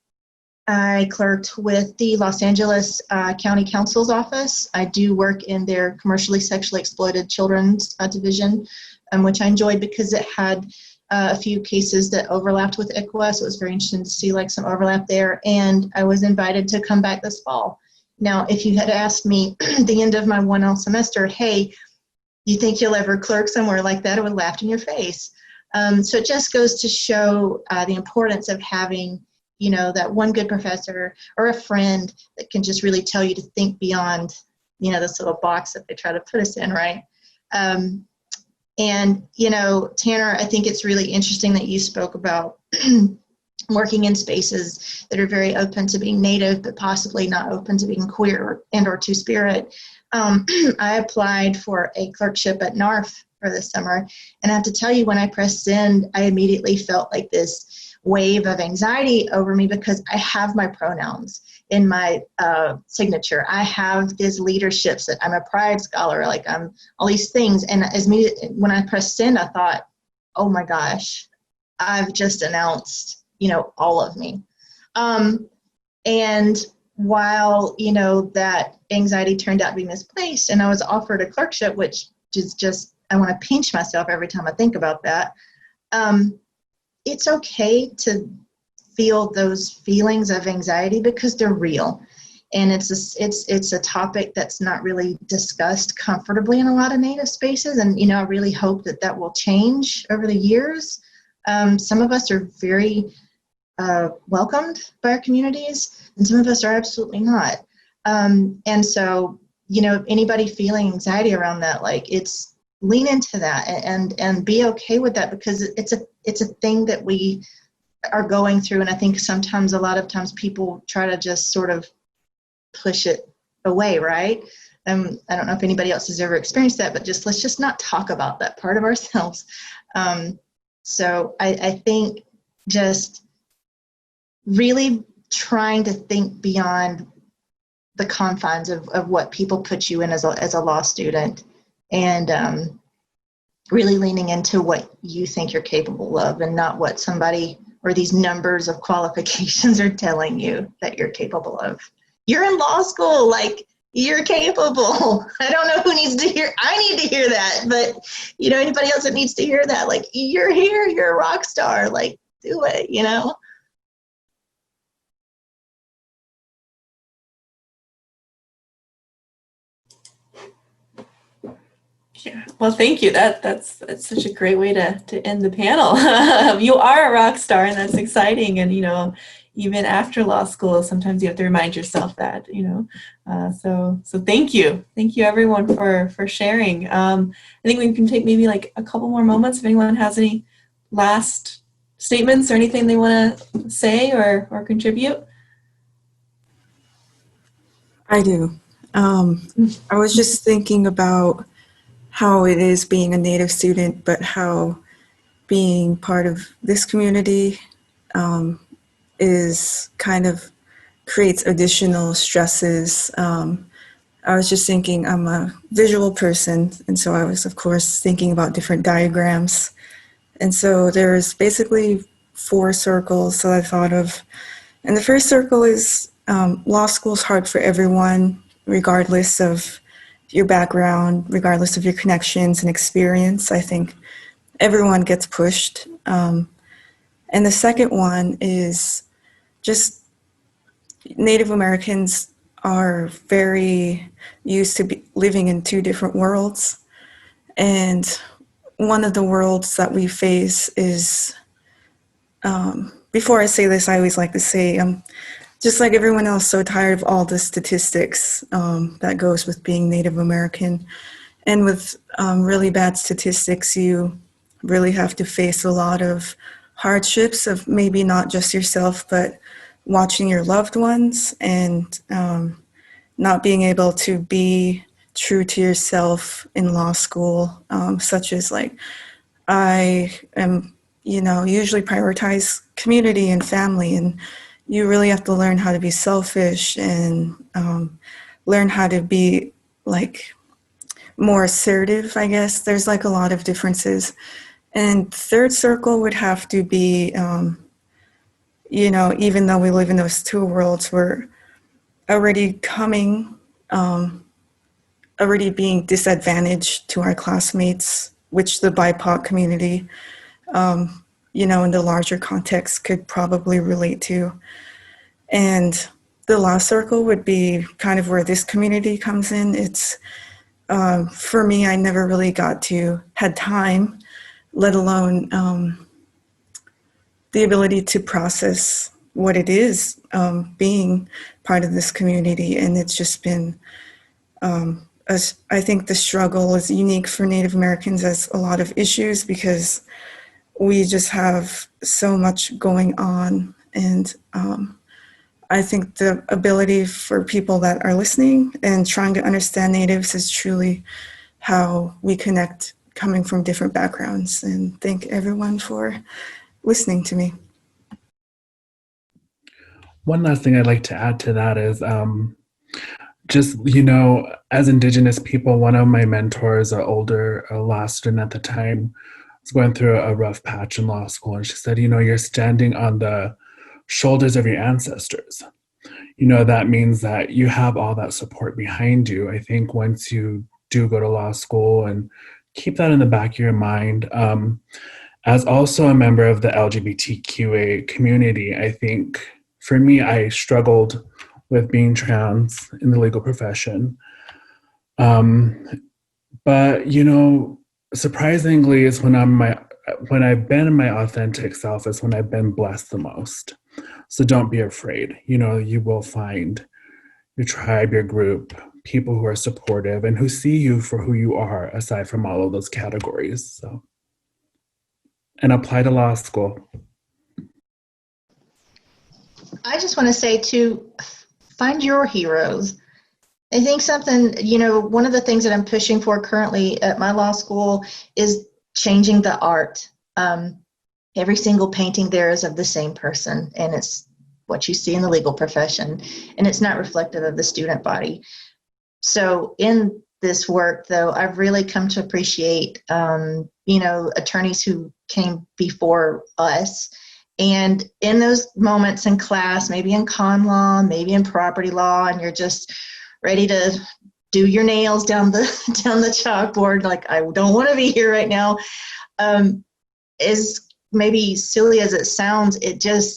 I clerked with the Los Angeles County Council's office. I do work in their commercially sexually exploited children's division, which I enjoyed because it had a few cases that overlapped with ICWA, so it was very interesting to see like some overlap there. And I was invited to come back this fall. Now, if you had asked me at the end of my 1L semester, hey, you think you'll ever clerk somewhere like that, I would have laughed in your face. So it just goes to show the importance of having, you know, that one good professor or a friend that can just really tell you to think beyond, you know, this little box that they try to put us in, right? And, you know, Tanner, I think it's really interesting that you spoke about working in spaces that are very open to being Native, but possibly not open to being queer and or Two-Spirit. I applied for a clerkship at NARF for this summer, and I have to tell you, when I pressed send, I immediately felt like this wave of anxiety over me because I have my pronouns in my signature. I have these leaderships that I'm a Pride Scholar, like I'm all these things. And when I pressed send, I thought, oh my gosh, I've just announced, you know, all of me. And while, you know, that anxiety turned out to be misplaced and I was offered a clerkship, which is just, I want to pinch myself every time I think about that. It's okay to feel those feelings of anxiety because they're real. And it's a topic that's not really discussed comfortably in a lot of Native spaces. And, you know, I really hope that that will change over the years. Some of us are very welcomed by our communities, and some of us are absolutely not. And so, you know, anybody feeling anxiety around that, like, it's lean into that and be okay with that, because it's a thing that we are going through. And I think sometimes, a lot of times, people try to just sort of push it away, right? I don't know if anybody else has ever experienced that, but let's just not talk about that part of ourselves. So I think just really trying to think beyond the confines of what people put you in as a law student, and really leaning into what you think you're capable of, and not what somebody or these numbers of qualifications are telling you that you're capable of. You're in law school, like, you're capable. I don't know who needs to hear, I need to hear that, but, you know, anybody else that needs to hear that, like, you're here, you're a rock star, like, do it, you know? Yeah. Well, thank you. That's such a great way to end the panel. You are a rock star, and that's exciting. And, you know, even after law school, sometimes you have to remind yourself that, you know. So thank you everyone for sharing. I think we can take maybe like a couple more moments if anyone has any last statements or anything they want to say or contribute. I do. I was just thinking about how it is being a Native student, but how being part of this community is kind of creates additional stresses. I was just thinking, I'm a visual person, and so I was, of course, thinking about different diagrams. And so there's basically 4 circles that I thought of. And the first circle is law school's hard for everyone, regardless of your background, regardless of your connections and experience. I think everyone gets pushed. And the second one is just Native Americans are very used to living in 2 different worlds. And one of the worlds that we face is, before I say this, I always like to say, just like everyone else, so tired of all the statistics that goes with being Native American. And with really bad statistics, you really have to face a lot of hardships of maybe not just yourself, but watching your loved ones and not being able to be true to yourself in law school, such as like I am, usually prioritize community and family, and you really have to learn how to be selfish and learn how to be like more assertive, I guess. There's like a lot of differences. And third circle would have to be, even though we live in those two worlds, we're already already being disadvantaged to our classmates, which the BIPOC community, in the larger context could probably relate to. And the last circle would be kind of where this community comes in. It's, for me, I never really had time, let alone the ability to process what it is being part of this community. And it's just been, I think the struggle is unique for Native Americans as a lot of issues because we just have so much going on. And I think the ability for people that are listening and trying to understand Natives is truly how we connect coming from different backgrounds. And thank everyone for listening to me. One last thing I'd like to add to that is just, as Indigenous people, one of my mentors, an older law student at the time, was going through a rough patch in law school. And she said, you're standing on the shoulders of your ancestors. That means that you have all that support behind you. I think once you do go to law school, and keep that in the back of your mind, as also a member of the LGBTQA community, I think for me, I struggled with being trans in the legal profession. But, surprisingly, is when I've been my authentic self is when I've been blessed the most. So don't be afraid. You will find your tribe, your group, people who are supportive and who see you for who you are, aside from all of those categories. So, and apply to law school. I just want to say too, find your heroes. I think something, one of the things that I'm pushing for currently at my law school is changing the art. Every single painting there is of the same person, and it's what you see in the legal profession, and it's not reflective of the student body. So in this work, though, I've really come to appreciate, attorneys who came before us. And in those moments in class, maybe in con law, maybe in property law, and you're just ready to do your nails down the chalkboard, like I don't want to be here right now, is maybe silly as it sounds.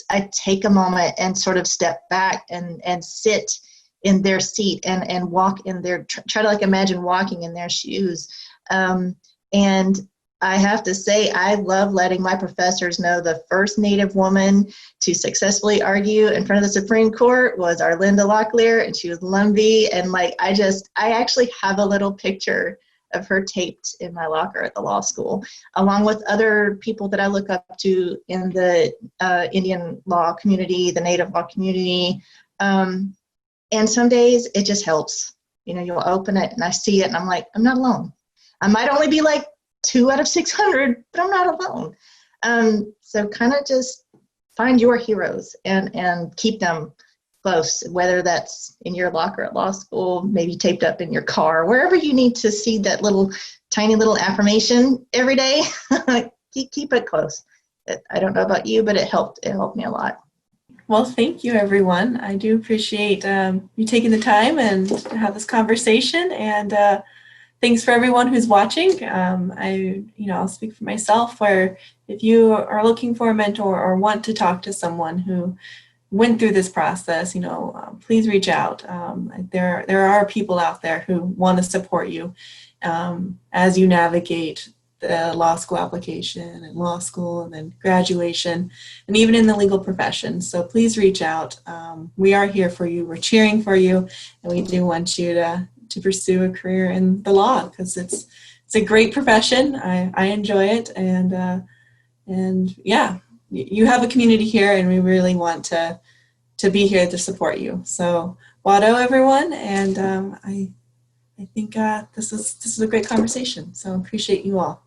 I take a moment and sort of step back and sit in their seat and walk in their, try to imagine walking in their shoes. And I have to say, I love letting my professors know the first Native woman to successfully argue in front of the Supreme Court was our Linda Locklear, and she was Lumbee. And I actually have a little picture of her taped in my locker at the law school, along with other people that I look up to in the Indian law community, the Native law community. And some days it just helps. You'll open it and I see it and I'm like, I'm not alone. I might only be 2 out of 600, but I'm not alone. So kind of just find your heroes and keep them close, whether that's in your locker at law school, maybe taped up in your car, wherever you need to see that tiny little affirmation every day. keep it close. I don't know about you, but it helped me a lot. Well, thank you, everyone. I do appreciate you taking the time and to have this conversation, and thanks for everyone who's watching. I'll speak for myself, where if you are looking for a mentor or want to talk to someone who went through this process, please reach out. There are people out there who want to support you as you navigate the law school application and law school and then graduation and even in the legal profession. So please reach out. We are here for you. We're cheering for you, and we do want you to pursue a career in the law because it's a great profession. I enjoy it, and yeah, you have a community here, and we really want to be here to support you. So Wado, everyone, and I think this is a great conversation. So appreciate you all.